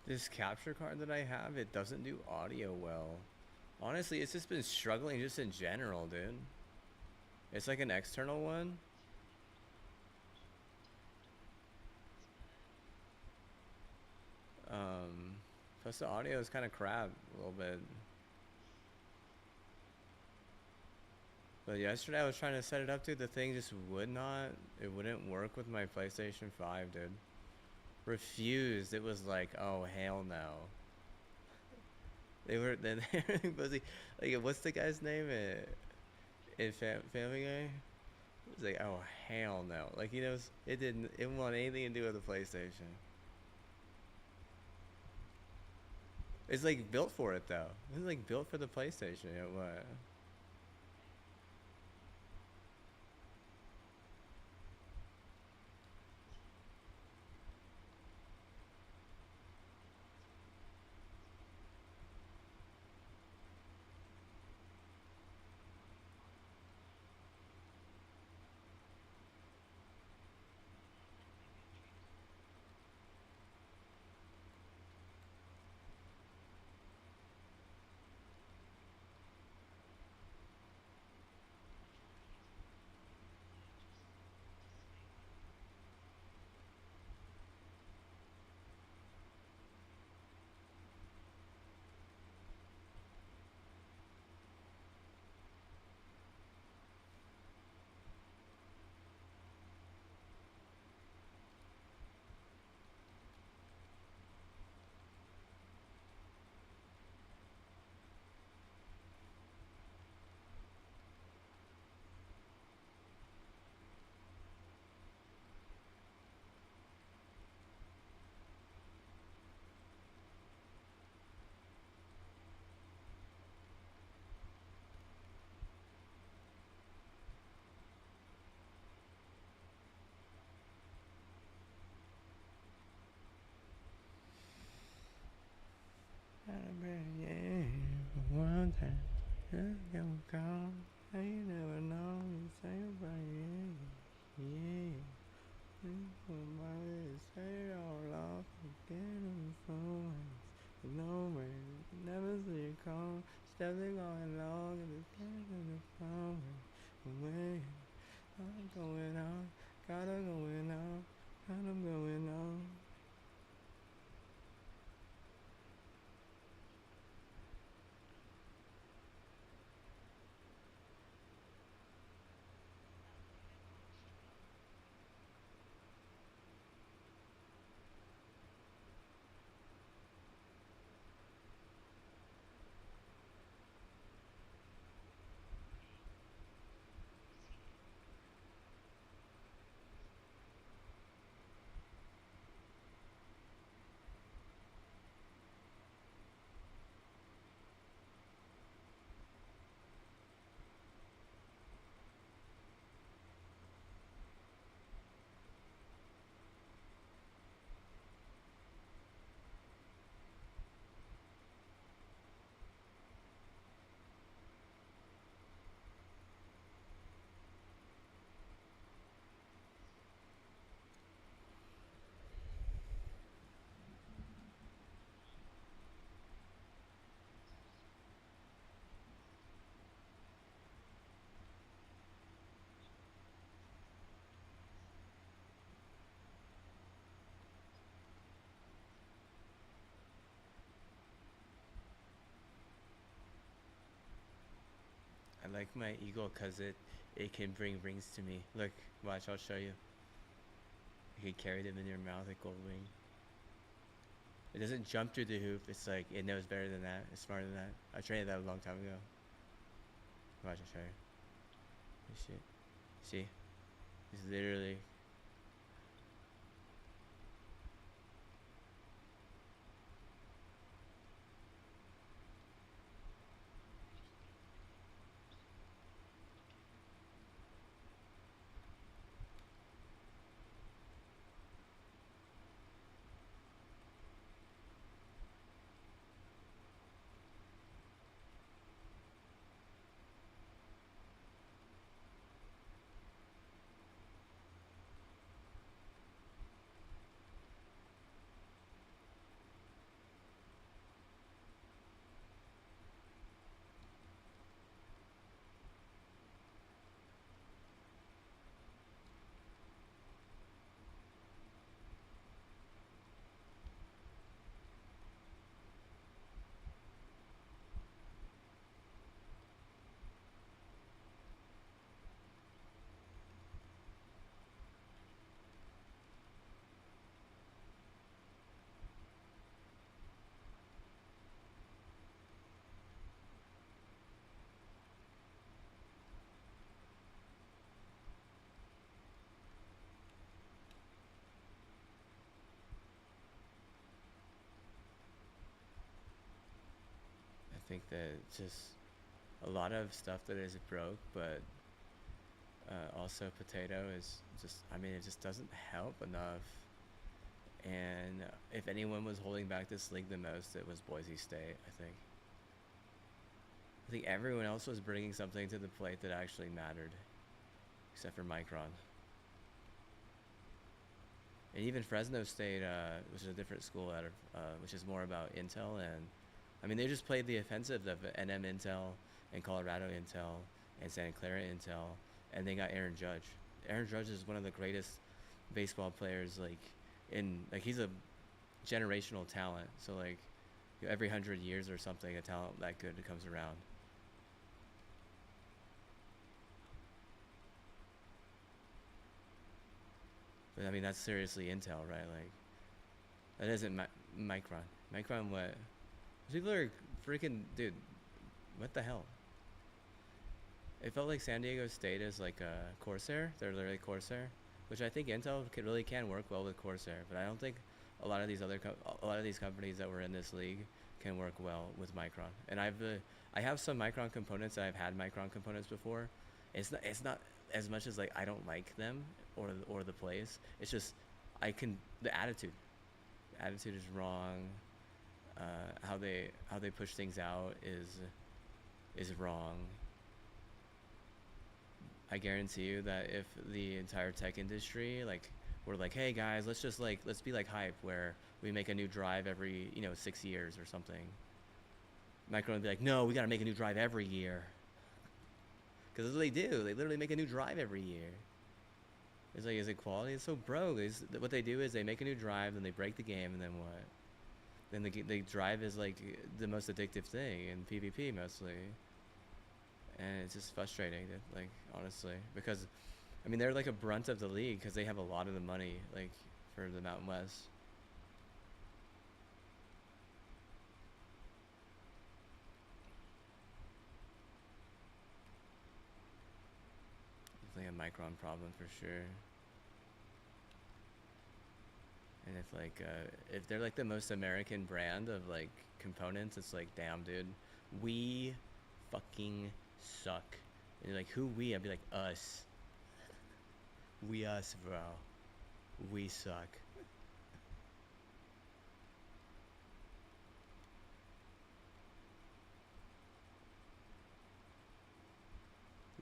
This capture card that I have, it doesn't do audio well. Honestly, it's just been struggling just in general, dude. It's like an external one. Plus the audio is kind of crap a little bit. But yesterday I was trying to set it up, dude. The thing just would not. It wouldn't work with my PlayStation 5, dude. Refused. It was like, oh hell no. They were then like, what's the guy's name in Family Guy? It was like, oh hell no. Like he knows it didn't want anything to do with the PlayStation. It's like built for it though. It's like built for the PlayStation. What? One time, you come, you never know. You say yeah. Somebody say it all off again on the phone. No man, never see it come. Steadily going long and it's in the phone. Away, I'm going on, gotta going on, gotta going on. I like my eagle because it can bring rings to me. Look, watch, I'll show you. You can carry them in your mouth like gold wing. It doesn't jump through the hoop. It's like it knows better than that. It's smarter than that. I trained that a long time ago. Watch, I'll show you. This shit. See? It's literally. think that just a lot of stuff that is broke, but also potato is just, I mean, it just doesn't help enough. And if anyone was holding back this league the most, it was Boise State, I think. I think everyone else was bringing something to the plate that actually mattered, except for Micron. And even Fresno State, which is a different school out of, which is more about Intel, and I mean, they just played the offensive of NM Intel and Colorado Intel and Santa Clara Intel, and they got Aaron Judge. Aaron Judge is one of the greatest baseball players, like he's a generational talent. So like every 100 years or something, a talent that good comes around. But I mean, that's seriously Intel, right? Like that isn't Micron. Micron, what? People are freaking, dude. What the hell? It felt like San Diego State is like a Corsair. They're literally Corsair, which I think Intel really can work well with Corsair. But I don't think a lot of these companies that were in this league can work well with Micron. And I have some Micron components that I've had Micron components before. It's not as much as like I don't like them or the place. It's just the attitude. The attitude is wrong. How they push things out is wrong. I guarantee you that if the entire tech industry, like, we're like, hey guys, let's be like Hype, where we make a new drive every 6 years or something. Micron would be like, no, we gotta make a new drive every year. Because that's what they do. They literally make a new drive every year. It's like, is it quality? It's so broke. What they do is they make a new drive, then they break the game, and then what? Then the drive is like the most addictive thing in PvP mostly. And it's just frustrating, like, honestly, because I mean, they're like a brunt of the league because they have a lot of the money, like, for the Mountain West. It's like a Micron problem for sure. And if they're like the most American brand of like components, it's like, damn, dude, we fucking suck. And you're like, who we? I'd be like, us. We us, bro. We suck.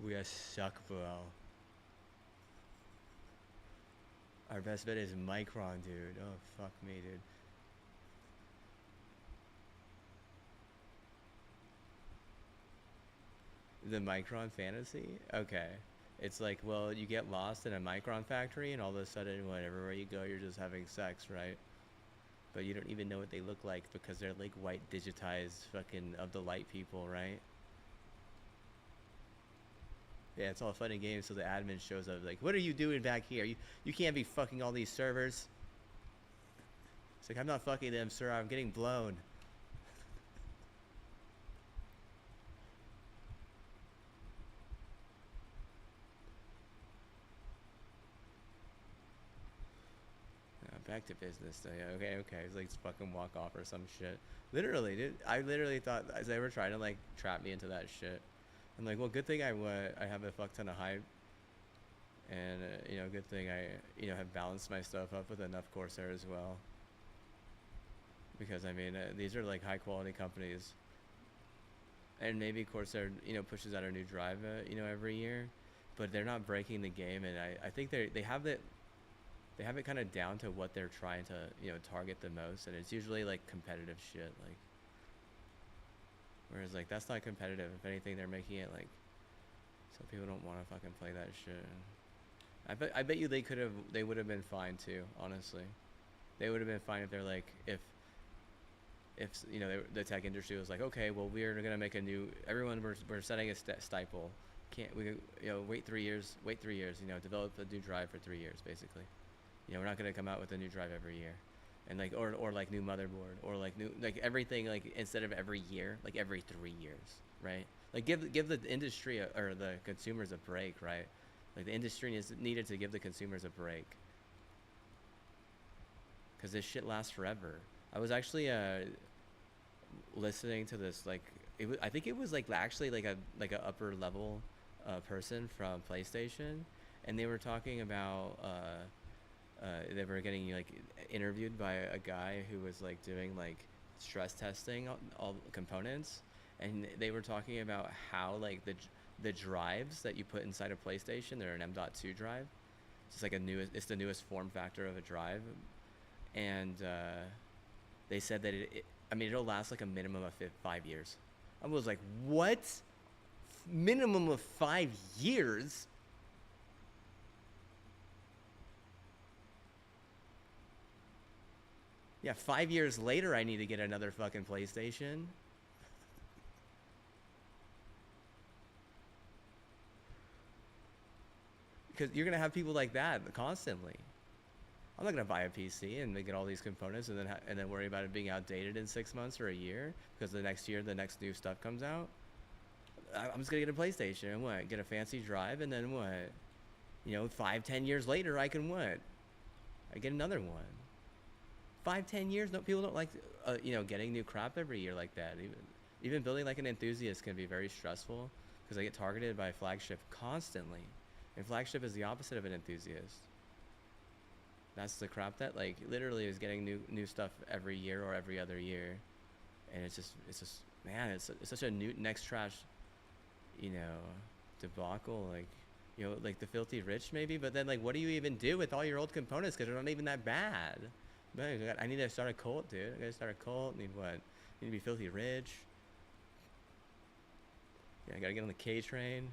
We us suck, bro. Our best bet is Micron, dude. Oh, fuck me, dude. The Micron fantasy? Okay. It's like, well, you get lost in a Micron factory, and all of a sudden, wherever you go, you're just having sex, right? But you don't even know what they look like because they're like white digitized fucking of the light people, right? Yeah, it's all fun and games, so the admin shows up like, what are you doing back here? You can't be fucking all these servers. It's like, I'm not fucking them, sir. I'm getting blown. Back to business though. Yeah, okay. It's like, fucking walk off or some shit. Literally, dude. I literally thought as they were trying to like trap me into that shit. I'm like, well, good thing I have a fuck ton of hype, and good thing I have balanced my stuff up with enough Corsair as well. Because I mean, these are like high quality companies, and maybe Corsair pushes out a new drive every year, but they're not breaking the game, and I think they have it kind of down to what they're trying to target the most, and it's usually like competitive shit, like. Whereas, like, that's not competitive. If anything, they're making it, like, so people don't want to fucking play that shit. I bet you they would have been fine, too, honestly. They would have been fine if they're, like, if the tech industry was like, okay, well, we're going to make a new, we're setting a stipple. Can't, we, wait 3 years, develop a new drive for 3 years, basically. We're not going to come out with a new drive every year. And like, or like new motherboard, or like new, like everything, like instead of every year, like every 3 years, right? Like give the industry or the consumers a break, right? Like the industry needed to give the consumers a break, because this shit lasts forever. I was actually listening to this like I think it was like actually like a upper level person from PlayStation, and they were talking about they were getting like interviewed by a guy who was like doing like stress testing on all components, and they were talking about how like the drives that you put inside a PlayStation, they're an M.2 drive. It's like it's the newest form factor of a drive, and they said that I mean, it'll last like a minimum of 5 years. I was like, what? Minimum of 5 years? Yeah, 5 years later, I need to get another fucking PlayStation. Because you're gonna have people like that constantly. I'm not gonna buy a PC and get all these components and then worry about it being outdated in 6 months or a year because the next year the next new stuff comes out. I'm just gonna get a PlayStation and what? Get a fancy drive and then what? 5, 10 years later I can what? I get another one. 5, 10 years? No, people don't like getting new crap every year like that. Even building like an enthusiast can be very stressful because I get targeted by flagship constantly, and flagship is the opposite of an enthusiast. That's the crap that like literally is getting new stuff every year or every other year, and it's just man, it's such a new next trash, you know, debacle like the filthy rich maybe, but then like what do you even do with all your old components because they're not even that bad? Man, I need to start a cult, dude. I gotta start a cult. Need what? Need to be filthy rich. Yeah, I gotta get on the K train.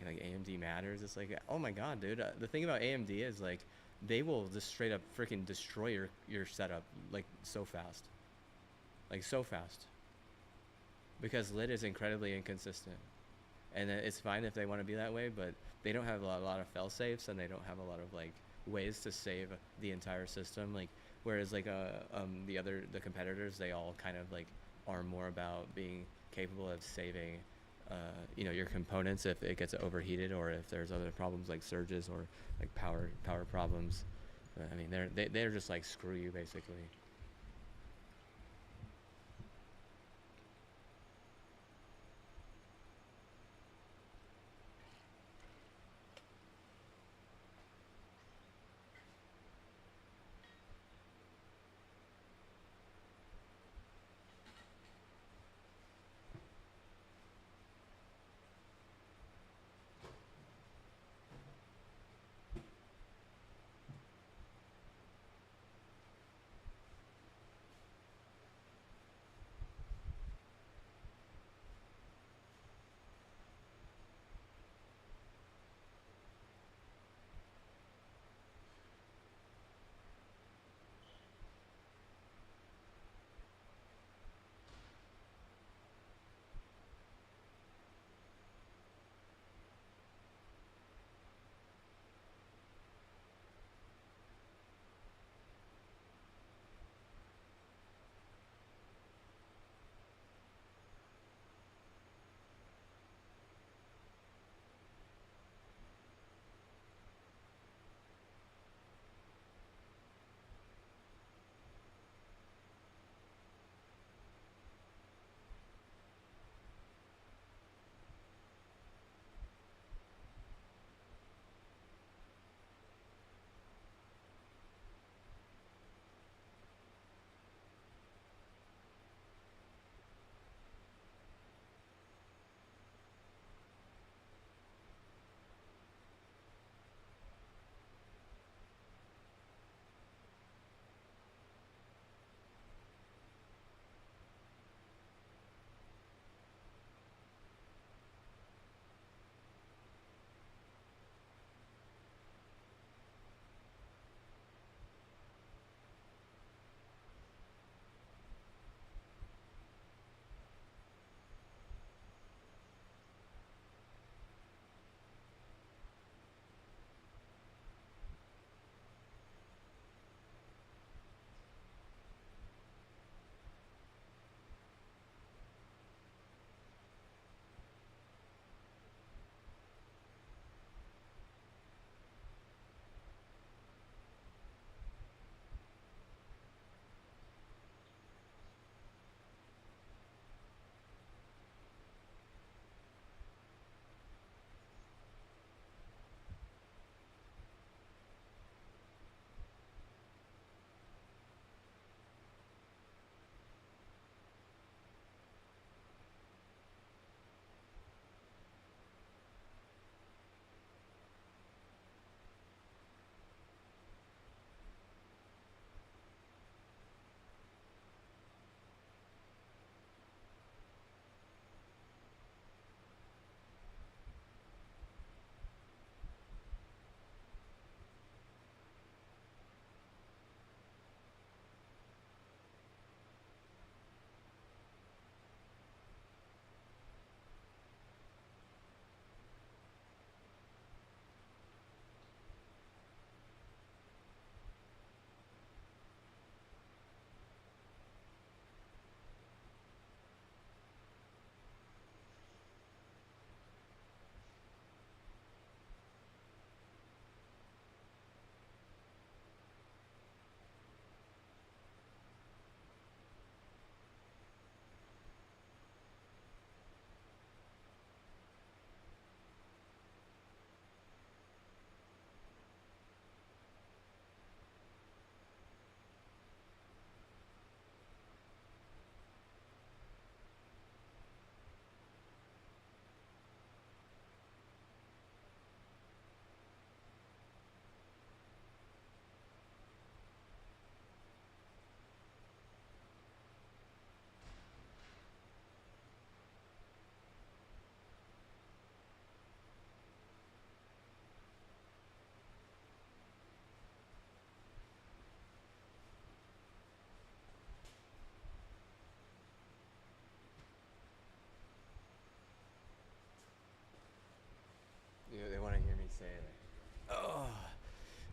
Like AMD matters. It's like, oh my god, dude. The thing about AMD is like they will just straight up freaking destroy your setup like so fast, like so fast. Because lid is incredibly inconsistent, and it's fine if they want to be that way, but they don't have a lot of fail safes and they don't have a lot of like ways to save the entire system. Like whereas like the competitors, they all kind of like are more about being capable of saving your components if it gets overheated or if there's other problems like surges or like power problems. I mean, they're just like screw you basically.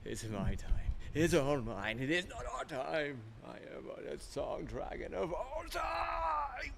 It's my time. It's all mine. It is not our time. I am the song dragon of all time.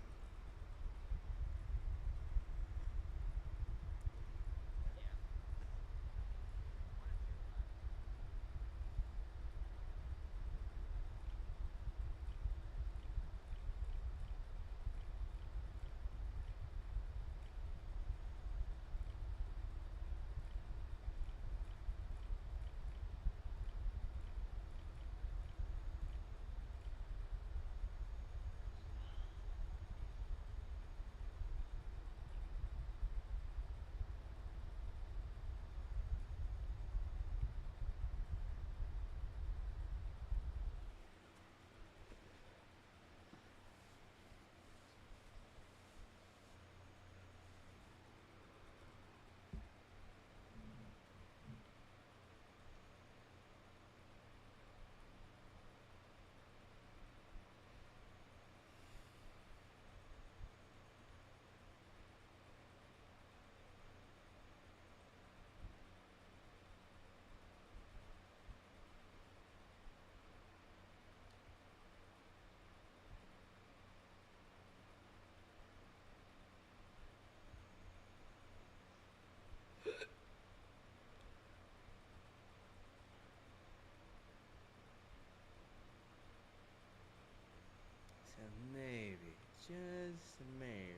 So maybe, just maybe.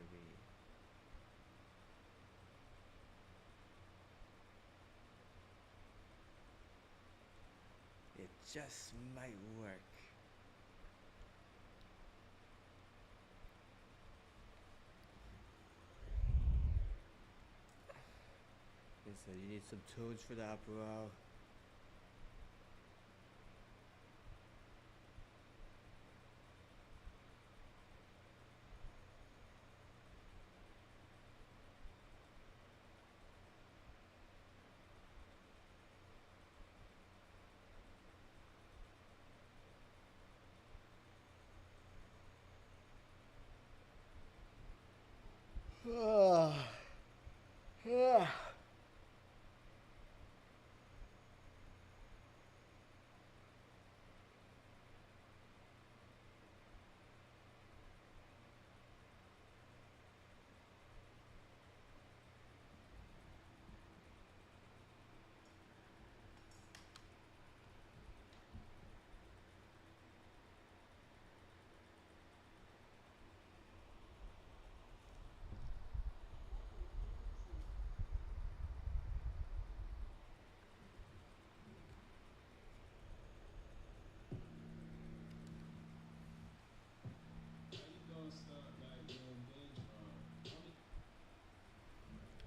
It just might work. They said you need some tunes for that, bro.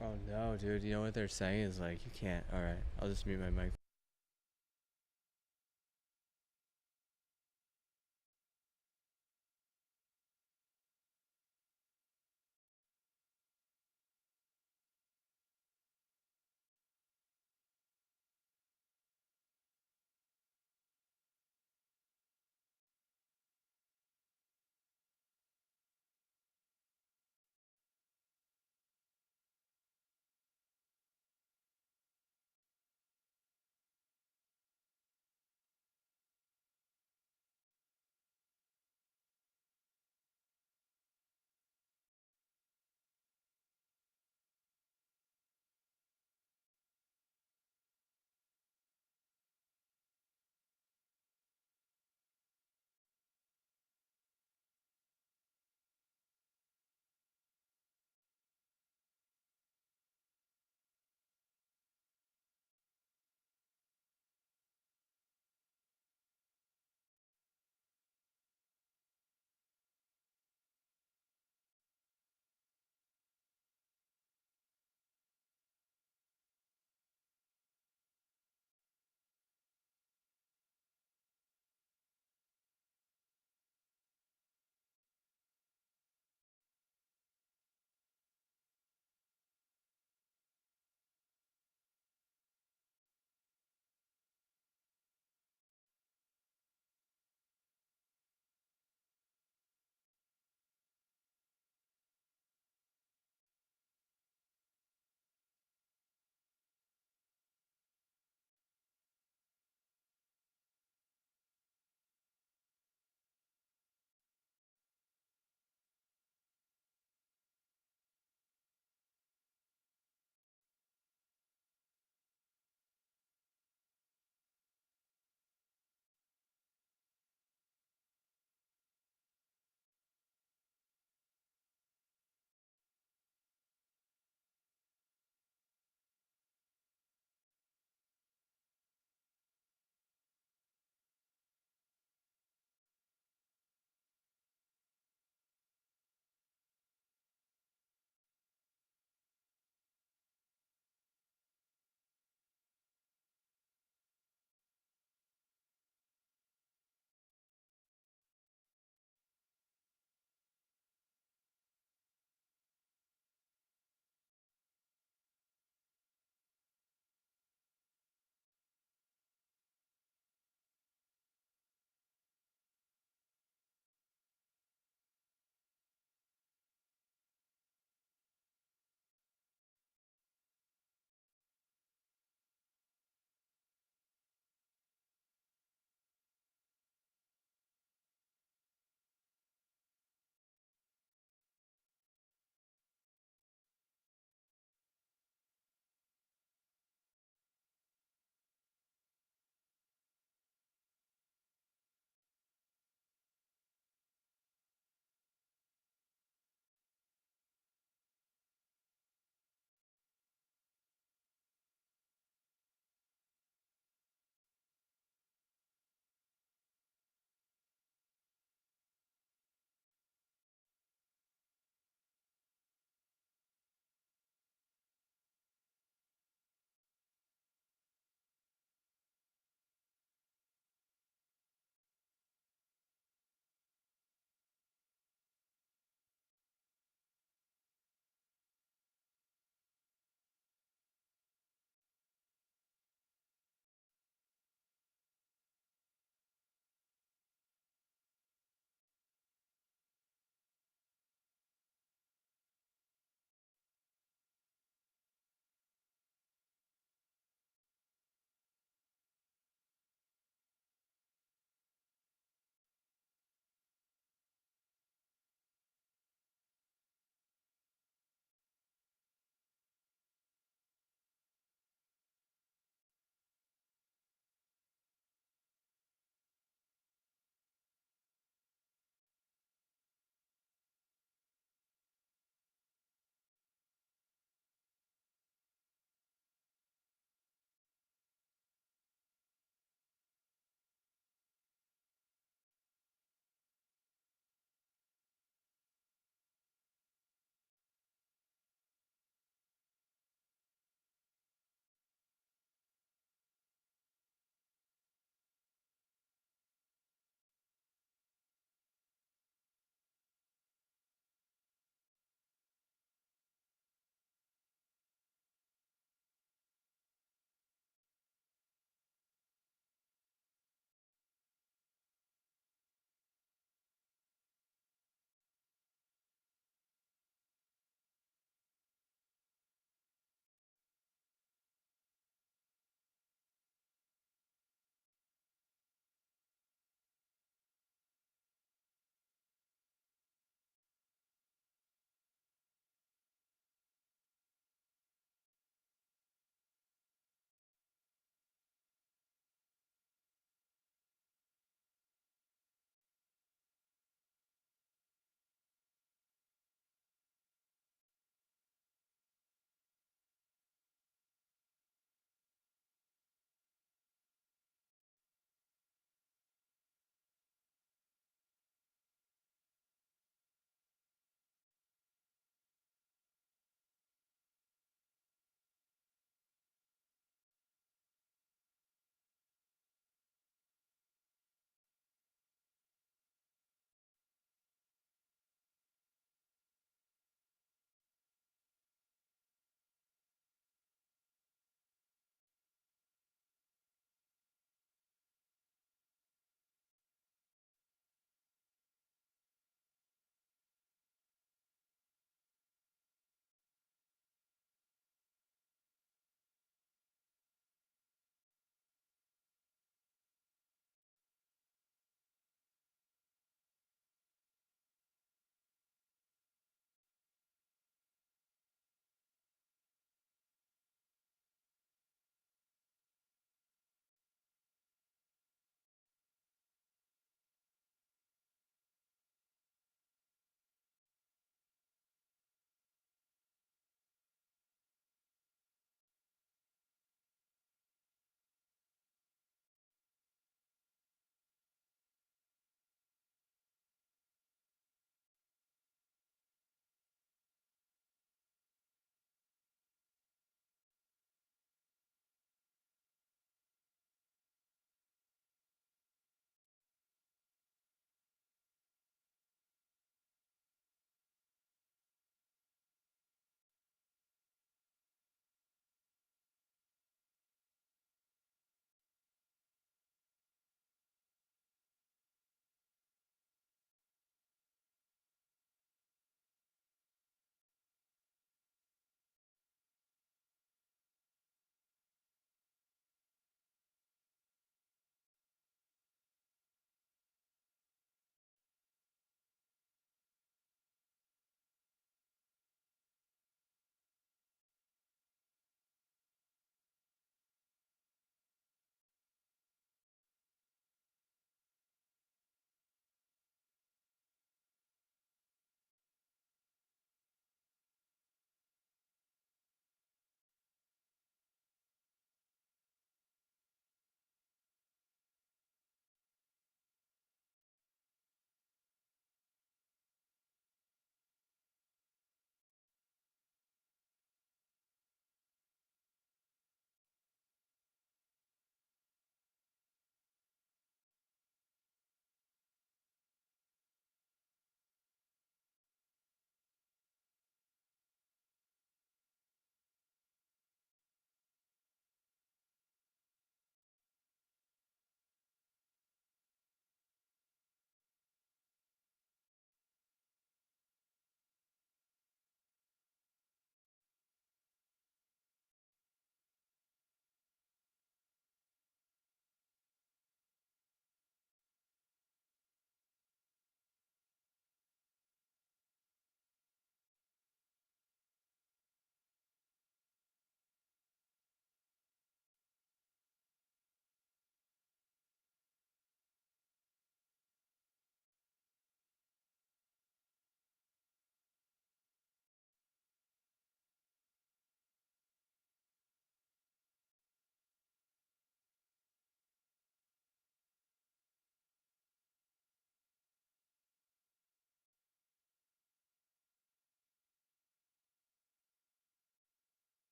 Oh no, dude. You know what they're saying is like, you can't. Alright, I'll just mute my mic.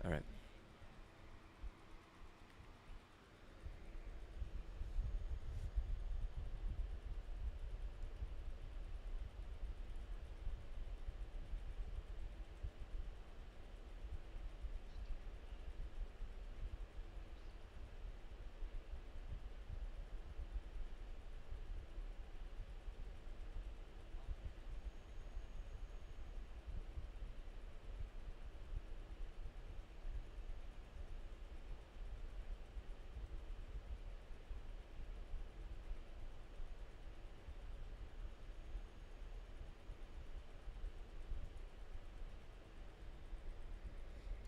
All right.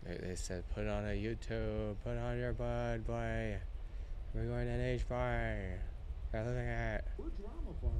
They said, put on a YouTube, put on your bud, boy. We're going to an H bar. Gotta look at. We're drama bar.